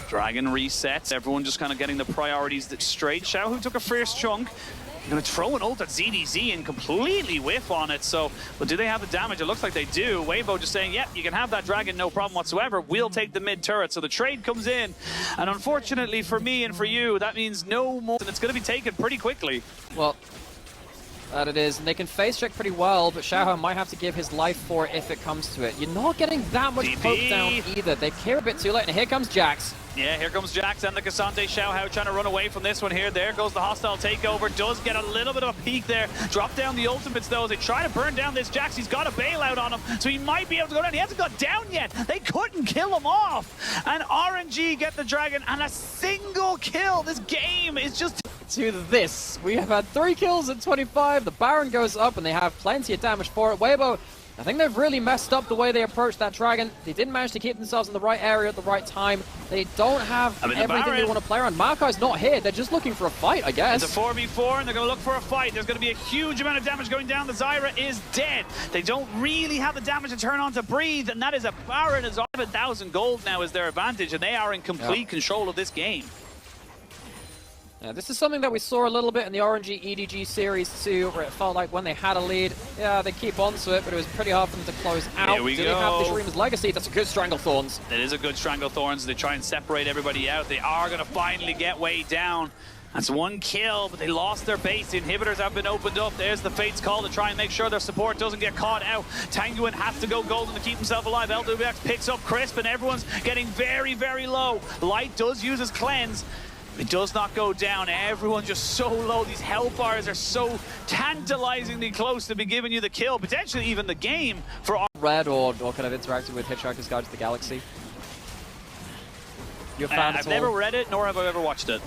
Dragon resets, everyone just kind of getting the priorities straight. Xiaohu took a first chunk. They're going to throw an ult at ZDZ and completely whiff on it. So, but do they have the damage? It looks like they do. Weibo just saying, yep, you can have that Dragon, no problem whatsoever. We'll take the mid turret. So the trade comes in. And unfortunately for me and for you, that means no more. And it's going to be taken pretty quickly. Well, that it is. And they can face check pretty well, but Xiaohao might have to give his life for it if it comes to it. You're not getting that much poke down either. They care a bit too late. And here comes Jax. Yeah, here comes Jax and the Cassante. Xiaohao trying to run away from this one here. There goes the hostile takeover. Does get a little bit of a peek there. Drop down the ultimates though as they try to burn down this Jax. He's got a bailout on him, so he might be able to go down. He hasn't got down yet. They couldn't kill him off. And RNG get the dragon and a single kill. This game is just... To this, we have had 3 kills at 25. The Baron goes up and they have plenty of damage for it. Weibo, I think they've really messed up the way they approach that dragon. They didn't manage to keep themselves in the right area at the right time. They don't have everything they want to play around. Maokai's not here. They're just looking for a fight, I guess. It's a 4v4, and they're going to look for a fight. There's going to be a huge amount of damage going down. The Zyra is dead. They don't really have the damage to turn on to breathe, and that is a Baron. Is 1,000 gold now is their advantage, and they are in complete control of this game. Yeah, this is something that we saw a little bit in the RNG EDG series too, where it felt like when they had a lead, yeah, they keep on to it, but it was pretty hard for them to close out. Here we go. They have the Shurima's Legacy. That's a good Stranglethorns. It is a good Stranglethorns. They try and separate everybody out. They are going to finally get way down. That's 1 kill, but they lost their base. The inhibitors have been opened up. There's the Fate's call to try and make sure their support doesn't get caught out. Tanguin has to go golden to keep himself alive. LWX picks up Crisp, and everyone's getting very, very low. Light does use his cleanse. It does not go down. Everyone's just so low. These health bars are so tantalizingly close to be giving you the kill, potentially even the game for Red or kind of interacted with Hitchhiker's Guide to the Galaxy. You're a fan I've never read it, nor have I ever watched it.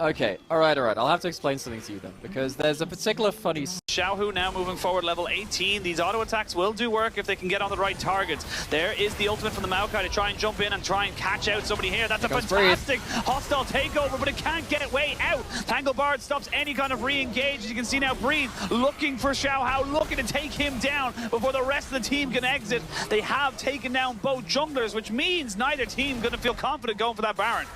Okay, alright. I'll have to explain something to you then, because there's a particular funny... Xiaohu now moving forward, level 18. These auto attacks will do work if they can get on the right targets. There is the ultimate from the Maokai to try and jump in and try and catch out somebody here. That's a fantastic hostile takeover, but it can't get way out. Tangle Bard stops any kind of re-engage. As you can see now, Breathe looking for Xiaohao, looking to take him down before the rest of the team can exit. They have taken down both junglers, which means neither team going to feel confident going for that Baron.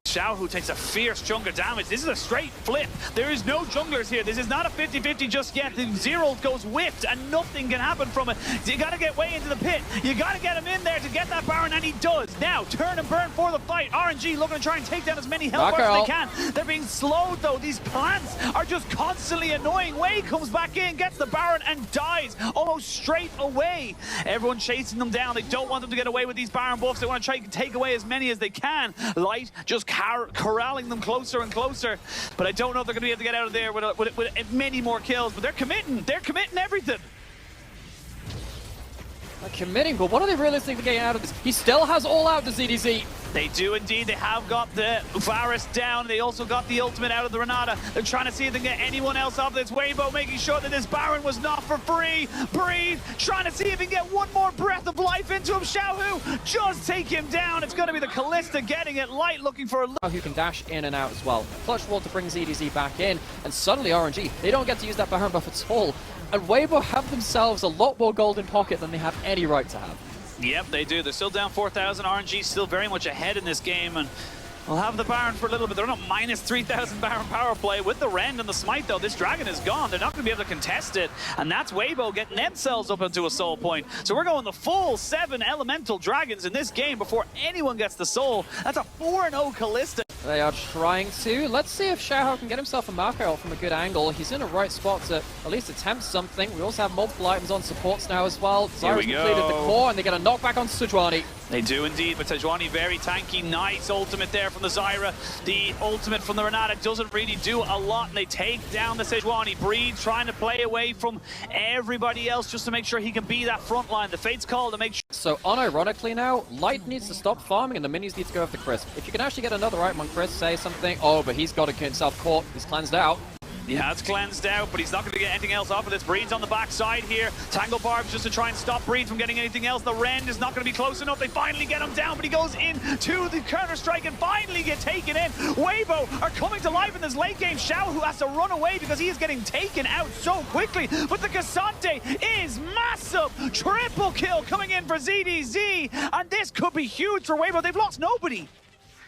Xiaohu takes a fierce chunk of damage. This is a straight flip. There is no junglers here. This is not a 50-50 just yet. The Zero goes whiffed and nothing can happen from it. You got to get way into the pit. You got to get him in there to get that Baron, and he does. Now, turn and burn for the fight. RNG looking to try and take down as many health bars as they can. They're being slowed, though. These plants are just constantly annoying. Wei comes back in, gets the Baron, and dies almost straight away. Everyone chasing them down. They don't want them to get away with these Baron buffs. They want to try and take away as many as they can. Light just corralling them closer and closer, but I don't know if they're going to be able to get out of there with many more kills, but they're committing everything. They're committing, but what are they realistically getting out of this? He still has all out the ZDZ. They do indeed. They have got the Varus down. They also got the ultimate out of the Renata. They're trying to see if they can get anyone else off this. Weibo making sure that this Baron was not for free. Breathe, trying to see if he can get one more breath of life into him. Xiaohu just take him down. It's going to be the Callista getting it. Light looking for a... Who can dash in and out as well. Clutch wall to bring ZDZ back in, and suddenly RNG, they don't get to use that Baron buff at all. And Weibo have themselves a lot more gold in pocket than they have any right to have. Yep, they do. They're still down 4,000. RNG still very much ahead in this game, and we'll have the Baron for a little bit. They're not minus 3,000 Baron power play. With the Rend and the Smite, though, this Dragon is gone. They're not going to be able to contest it, and that's Weibo getting themselves up into a soul point. So we're going the full 7 elemental dragons in this game before anyone gets the soul. That's a 4-0 Callista. They are trying to. Let's see if Xiaohao can get himself a Maokai ult from a good angle. He's in a right spot to at least attempt something. We also have multiple items on supports now as well. Zyra's completed the core, and they get a knockback on Sejuani. They do indeed, but Sejuani very tanky. Nice ultimate there from the Zyra. The ultimate from the Renata doesn't really do a lot, and they take down the Sejuani. Breed trying to play away from everybody else just to make sure he can be that front line. The Fate's call to make sure... So, unironically now, Light needs to stop farming, and the minis need to go after Crisp. If you can actually get another item on Crisp, say something... Oh, but he's got to get himself caught. He's cleansed out. Yeah, it's cleansed out, but he's not going to get anything else off of this. Breed's on the backside here. Tangle Barbs just to try and stop Breed from getting anything else. The Rend is not going to be close enough. They finally get him down, but he goes into the counter-strike and finally get taken in. Weibo are coming to life in this late game. Xiaohu has to run away because he is getting taken out so quickly. But the Cassante is massive. Triple kill coming in for ZDZ, and this could be huge for Weibo. They've lost nobody.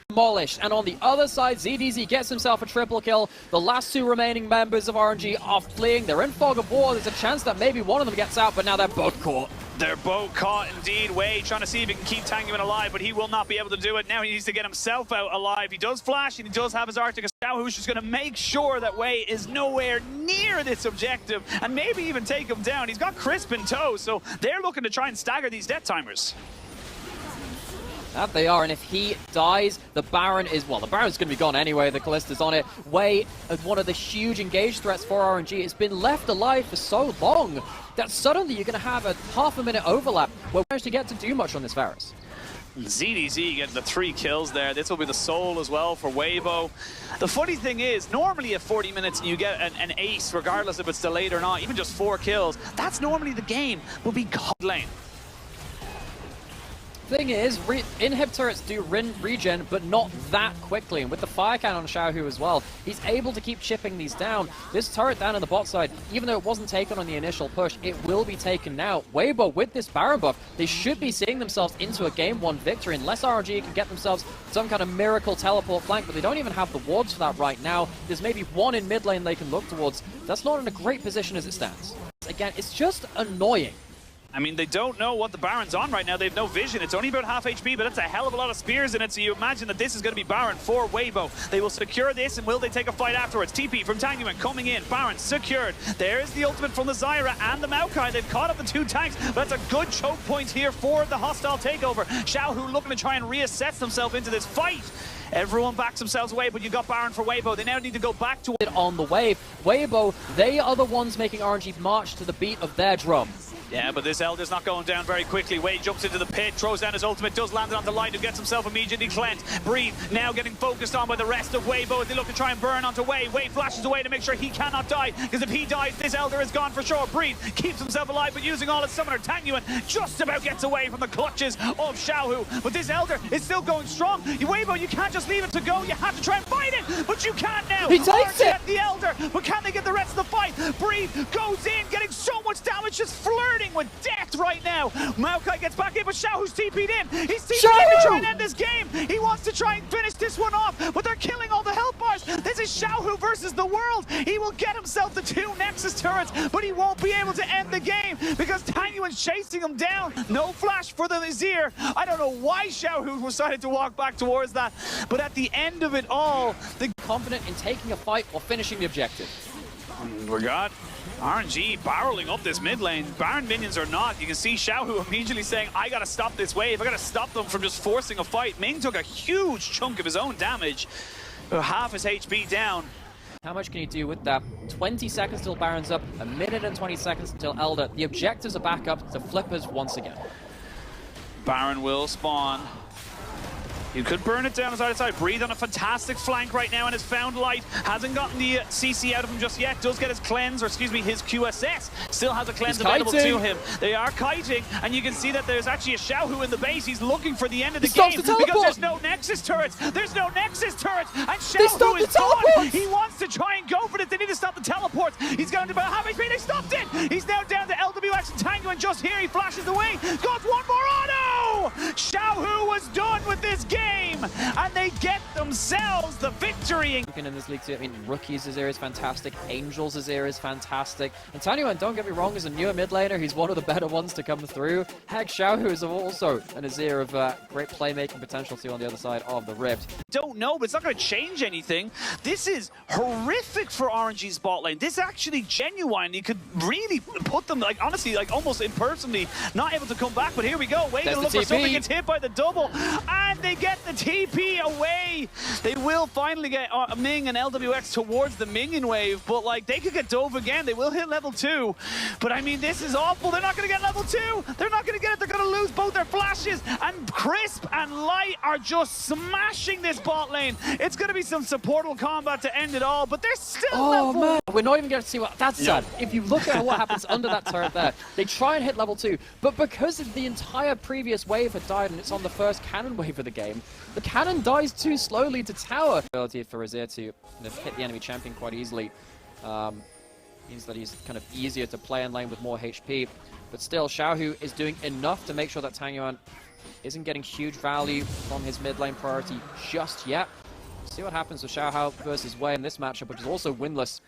Demolished, and on the other side, ZDZ gets himself a triple kill. The last 2 remaining members of RNG are fleeing. They're in fog of war. There's a chance that maybe one of them gets out, but now they're both caught. They're both caught indeed. Wei trying to see if he can keep Tanguin alive, but he will not be able to do it. Now he needs to get himself out alive. He does flash and he does have his Arctic. Who's just going to make sure that Wei is nowhere near this objective and maybe even take him down. He's got Crisp in tow, so they're looking to try and stagger these death timers. That they are, and if he dies, the Baron is, well, the Baron's going to be gone anyway, the Callista's on it. Wei, one of the huge engaged threats for RNG, has been left alive for so long that suddenly you're going to have a half-a-minute overlap where we manage to get to do much on this Varus. ZDZ getting the 3 kills there. This will be the soul as well for Weibo. The funny thing is, normally at 40 minutes and you get an ace, regardless if it's delayed or not, even just 4 kills, that's normally the game, will be god lane. Thing is, inhib turrets do regen, but not that quickly. And with the fire cannon on Xiaohu as well, he's able to keep chipping these down. This turret down on the bot side, even though it wasn't taken on the initial push, it will be taken now. Weibo, with this Baron buff, they should be seeing themselves into a Game 1 victory, unless RNG can get themselves some kind of miracle teleport flank, but they don't even have the wards for that right now. There's maybe one in mid lane they can look towards. That's not in a great position as it stands. Again, it's just annoying. I mean, they don't know what the Baron's on right now. They have no vision. It's only about half HP, but it's a hell of a lot of spears in it, so you imagine that this is going to be Baron for Weibo. They will secure this, and will they take a fight afterwards? TP from Tanguman coming in. Baron secured. There's the ultimate from the Zyra and the Maokai. They've caught up the 2 tanks, but that's a good choke point here for the hostile takeover. Xiaohu looking to try and reassess themselves into this fight. Everyone backs themselves away, but you got Baron for Weibo. They now need to go back to it on the wave. Weibo, they are the ones making RNG march to the beat of their drum. Yeah, but this Elder's not going down very quickly. Wei jumps into the pit, throws down his ultimate, does land it on the line, and gets himself immediately cleansed. Breathe now getting focused on by the rest of Weibo as they look to try and burn onto Wei. Wei flashes away to make sure he cannot die, because if he dies, this Elder is gone for sure. Breathe keeps himself alive, but using all his summoner. Tanguan just about gets away from the clutches of Xiaohu, but this Elder is still going strong. Weibo, you can't just leave it to go. You have to try and fight it, but you can't now. He takes it! The Elder, but can they get the rest of the fight? Breathe goes in, getting so much damage, just flirting with death right now. Maokai gets back in, but Xiaohu's TP'd in. He's TP'd in to try and end this game. He wants to try and finish this one off, but they're killing all the health bars. This is Xiaohu versus the world. He will get himself the 2 Nexus turrets, but he won't be able to end the game because Tanguan's chasing him down. No flash for the Azir. I don't know why Xiaohu decided to walk back towards that, but at the end of it all, they're confident in taking a fight or finishing the objective. We got RNG barreling up this mid lane. Baron minions or not, you can see Xiaohu immediately saying, I gotta stop this wave. I gotta stop them from just forcing a fight. Ming took a huge chunk of his own damage. Half his HP down. How much can you do with that? 20 seconds till Baron's up, 1 minute and 20 seconds until Elder. The objectives are back up to Flippers once again. Baron will spawn. You could burn it down side to side. Breathe on a fantastic flank right now and has found light. Hasn't gotten the CC out of him just yet. Does get his cleanse, or excuse me, his QSS. Still has a cleanse available to him. They are kiting, and you can see that there's actually a Xiaohu in the base. He's looking for the end of the game because there's no Nexus turrets. There's no Nexus turrets, and Xiaohu is gone. He wants to try and go for it. They need to stop the teleports. He's going to about half HP. They stopped it. He's now down to LWX and Tango, and just here he flashes away. Got one more auto. Xiaohu was done with this game. And they get themselves the victory. In this league too, I mean, Rookie's Azir is fantastic, Angel's Azir is fantastic, and Tanguan, don't get me wrong, is a newer mid laner. He's one of the better ones to come through. Heck, Xiaohu is also an Azir of great playmaking potential too on the other side of the Rift. Don't know, but it's not going to change anything. This is horrific for RNG's bot lane. This actually genuinely could really put them, like, honestly, like almost impersonally not able to come back. But here we go. Wait to look for something. Gets hit by the double, and they get the TP away. They will finally get Ming and LWX towards the minion wave, but like they could get dove again. They will hit level 2, but I mean, this is awful. They're not going to get level 2. They're not going to get it. They're going to lose both their flashes, and Crisp and Light are just smashing this bot lane. It's going to be some supportal combat to end it all, but they're still level. Man, we're not even going to see what that's sad. If you look at what happens under that turret there, they try and hit level 2, but because the entire previous wave had died and it's on the first cannon wave of the game, the cannon dies too slowly to tower. Ability for Azir to hit the enemy champion quite easily means that he's kind of easier to play in lane with more HP. But still, Xiaohu is doing enough to make sure that Tanguan isn't getting huge value from his mid lane priority just yet. See what happens with Xiaohu versus Wei in this matchup, which is also winless.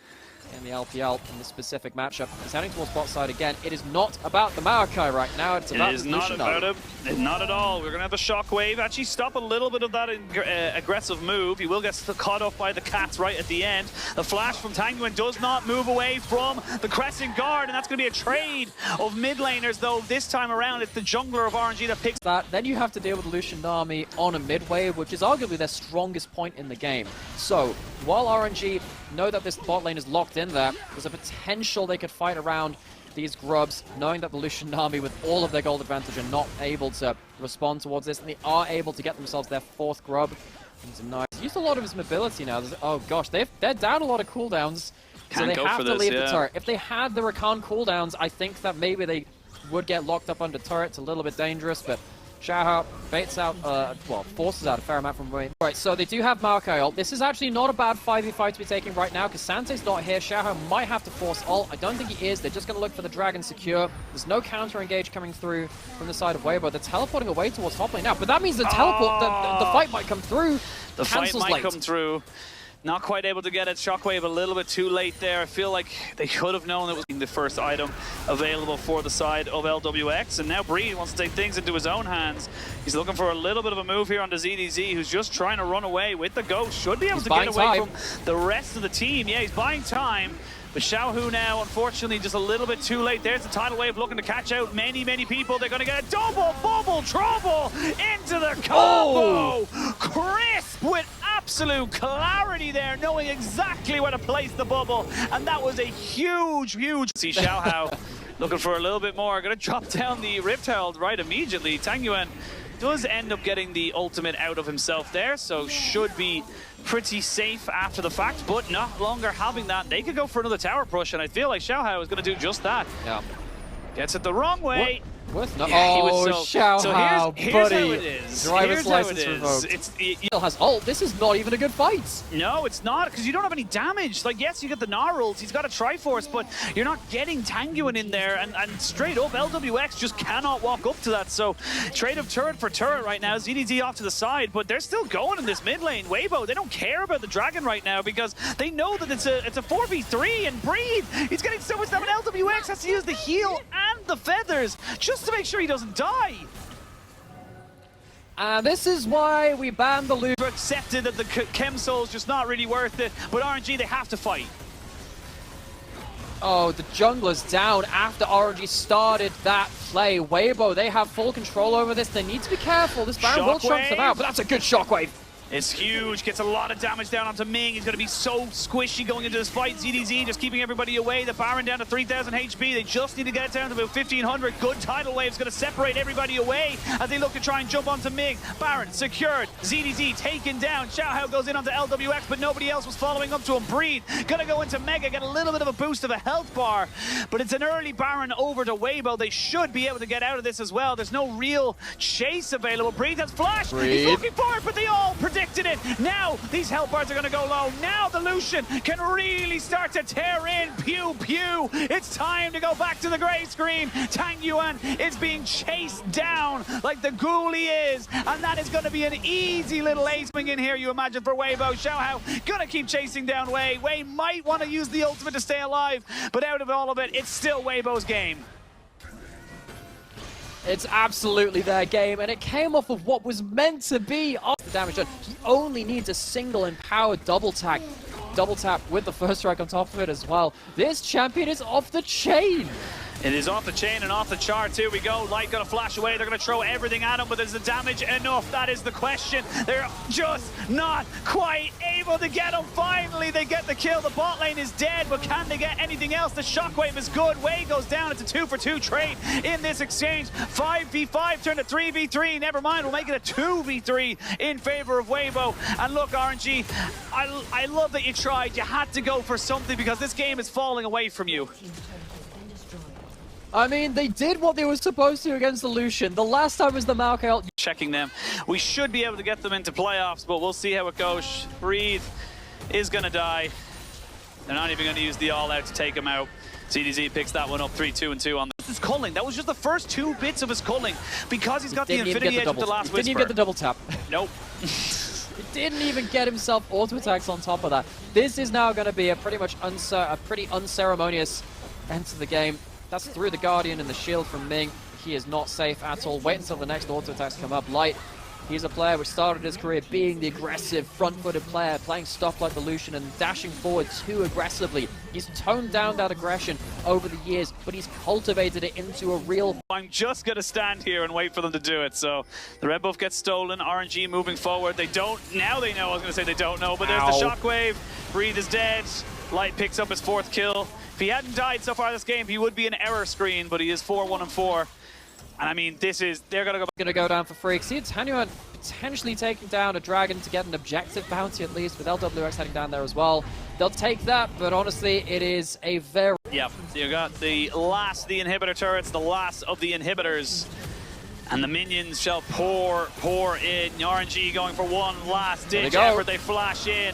in the LPL in this specific matchup. He's heading towards bot side again. It is not about the Maokai right now. It's about the not Lucian. about him. Not at all. We're going to have the Shockwave actually stop a little bit of that aggressive move. He will get caught up by the Cats right at the end. The flash from Tanguin does not move away from the Crescent Guard, and that's going to be a trade of mid laners, though this time around it's the jungler of RNG that picks that. Then you have to deal with Lucian Army on a mid wave, which is arguably their strongest point in the game. So while RNG know that this bot lane is locked in there's a potential they could fight around these grubs, knowing that the Lucian Army with all of their gold advantage are not able to respond towards this, and they are able to get themselves their 4th grub. Nice. He's used a lot of his mobility now. Oh gosh, they're down a lot of cooldowns, so they have to leave the turret. If they had the Rakan cooldowns, I think that maybe they would get locked up under turret. It's a little bit dangerous, but Xiaohao baits out, forces out a fair amount from Wayne. Right, so they do have Maokai ult. This is actually not a bad 5v5 to be taking right now, because Sante's not here. Xiaohao might have to force ult. I don't think he is. They're just going to look for the Dragon secure. There's no counter-engage coming through from the side of Weibo. They're teleporting away towards top lane now, but that means the teleport, the fight might come through. The fight might come through. Not quite able to get it. Shockwave a little bit too late there. I feel like they could have known it was the first item available for the side of LWX. And now Breed wants to take things into his own hands. He's looking for a little bit of a move here onto ZDZ, who's just trying to run away with the Ghost. Should be able to get away from the rest of the team. Yeah, he's buying time. But Xiaohu now, unfortunately, just a little bit too late. There's the tidal wave looking to catch out many people. They're going to get a double bubble trouble into the combo. Crisp with absolute clarity there, knowing exactly where to place the bubble. And that was a huge... See Xiaohu looking for a little bit more. Going to drop down the Rift Herald right immediately. Tangyuan does end up getting the ultimate out of himself there, so should be pretty safe after the fact, but not longer having that. They could go for another tower push, and I feel like Xiaohao is going to do just that. Yeah. Gets it the wrong way. What? No. Yeah, Xiaohao, here's buddy. How it is. Driver's license revoked. It still has ult. This is not even a good fight. No, it's not, because you don't have any damage. Like, yes, you get the Gnarls. He's got a Triforce, but you're not getting Tanguin in there. And straight up, LWX just cannot walk up to that. So, trade of turret for turret right now. ZDZ off to the side, but they're still going in this mid lane. Weibo, they don't care about the Dragon right now because they know that it's a 4v3, and Breed, he's getting so much damage. LWX has to use the heal and the feathers just to make sure he doesn't die. And this is why we banned the loot. Accepted that the Chem Soul's just not really worth it, but RNG, they have to fight. Oh, the jungler's down after RNG started that play. Weibo, they have full control over this. They need to be careful. This Baron will chunk them out, but that's a good shockwave. It's huge, gets a lot of damage down onto Ming. He's going to be so squishy going into this fight. ZDZ just keeping everybody away. The Baron down to 3,000 HP. They just need to get it down to about 1,500. Good tidal wave's going to separate everybody away as they look to try and jump onto Ming. Baron secured. ZDZ taken down. Xiaohao goes in onto LWX, but nobody else was following up to him. Breed going to go into Mega, get a little bit of a boost of a health bar, but it's an early Baron over to Weibo. They should be able to get out of this as well. There's no real chase available. Breed has flash. He's looking for it, but they all predicted it. Now these health bars are going to go low. Now the Lucian can really start to tear in. Pew pew. It's time to go back to the gray screen. Tangyuan is being chased down like the ghoul he is, and that is going to be an easy little ace swing in here, you imagine, for Weibo. Xiaohao gonna keep chasing down Wei. Wei might want to use the ultimate to stay alive, but out of all of it, it's still Weibo's game. It's absolutely their game, and it came off of what was meant to be off the damage done. He only needs a single empowered double tap with the first strike on top of it as well. This champion is off the chain. It is off the chain and off the charts. Here we go. Light gonna flash away. They're gonna throw everything at him, but is the damage enough? That is the question. They're just not quite able to get him. Finally, they get the kill. The bot lane is dead, but can they get anything else? The shockwave is good. Wei goes down. It's a 2-for-2 trade in this exchange. 5v5 turned to 3v3. Never mind, we'll make it a 2v3 in favor of Weibo. And look, RNG, I love that you tried. You had to go for something because this game is falling away from you. I mean, they did what they were supposed to against the Lucian. The last time was the Maokai. Checking them. We should be able to get them into playoffs, but we'll see how it goes. Breathe is going to die. They're not even going to use the all-out to take him out. ZDZ picks that one up, 3-2-2 on this. His culling. That was just the first 2 bits of his culling because he's got the Infinity Edge with the last Whisper. Didn't even get the double tap. Nope. He didn't even get himself auto attacks on top of that. This is now going to be a pretty unceremonious end to the game. That's through the Guardian and the shield from Ming. He is not safe at all. Wait until the next auto attacks come up. Light, he's a player which started his career being the aggressive, front-footed player, playing stuff like the Lucian and dashing forward too aggressively. He's toned down that aggression over the years, but he's cultivated it into a real... I'm just going to stand here and wait for them to do it. So the red buff gets stolen. RNG moving forward. They don't... Now they know. I was going to say they don't know, but there's the shockwave. Breathe is dead. Light picks up his 4th kill. If he hadn't died so far this game, he would be an error screen, but he is 4-1-4. And I mean, they're going to go down for free. See, it's Hanuan potentially taking down a dragon to get an objective bounty at least, with LWX heading down there as well. They'll take that, but honestly, it is a very... Yep, you got the last of the inhibitor turrets, the last of the inhibitors. And the minions shall pour in. RNG going for one last ditch effort. They flash in.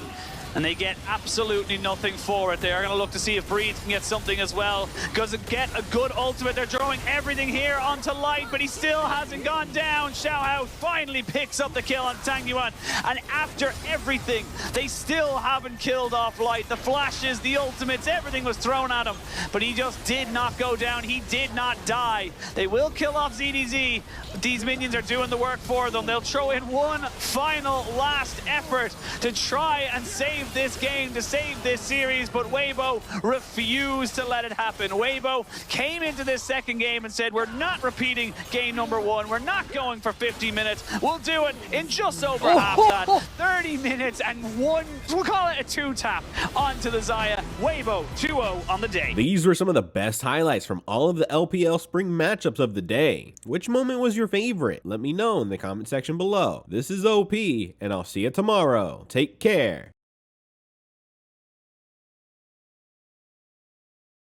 And they get absolutely nothing for it. They are going to look to see if Breed can get something as well. Does it get a good ultimate? They're throwing everything here onto Light, but he still hasn't gone down. Xiao Hao finally picks up the kill on Tang Yuan. And after everything, they still haven't killed off Light. The flashes, the ultimates, everything was thrown at him. But he just did not go down. He did not die. They will kill off ZDZ, but these minions are doing the work for them. They'll throw in one final last effort to try and save this game, to save this series, but Weibo refused to let it happen. Weibo came into this second game and said, we're not repeating game number 1. We're not going for 50 minutes. We'll do it in just over half that. 30 minutes and one, we'll call it a 2-tap onto the Xayah. Weibo 2-0 on the day. These were some of the best highlights from all of the LPL Spring matchups of the day. Which moment was your favorite? Let me know in the comment section below. This is OP, and I'll see you tomorrow. Take care.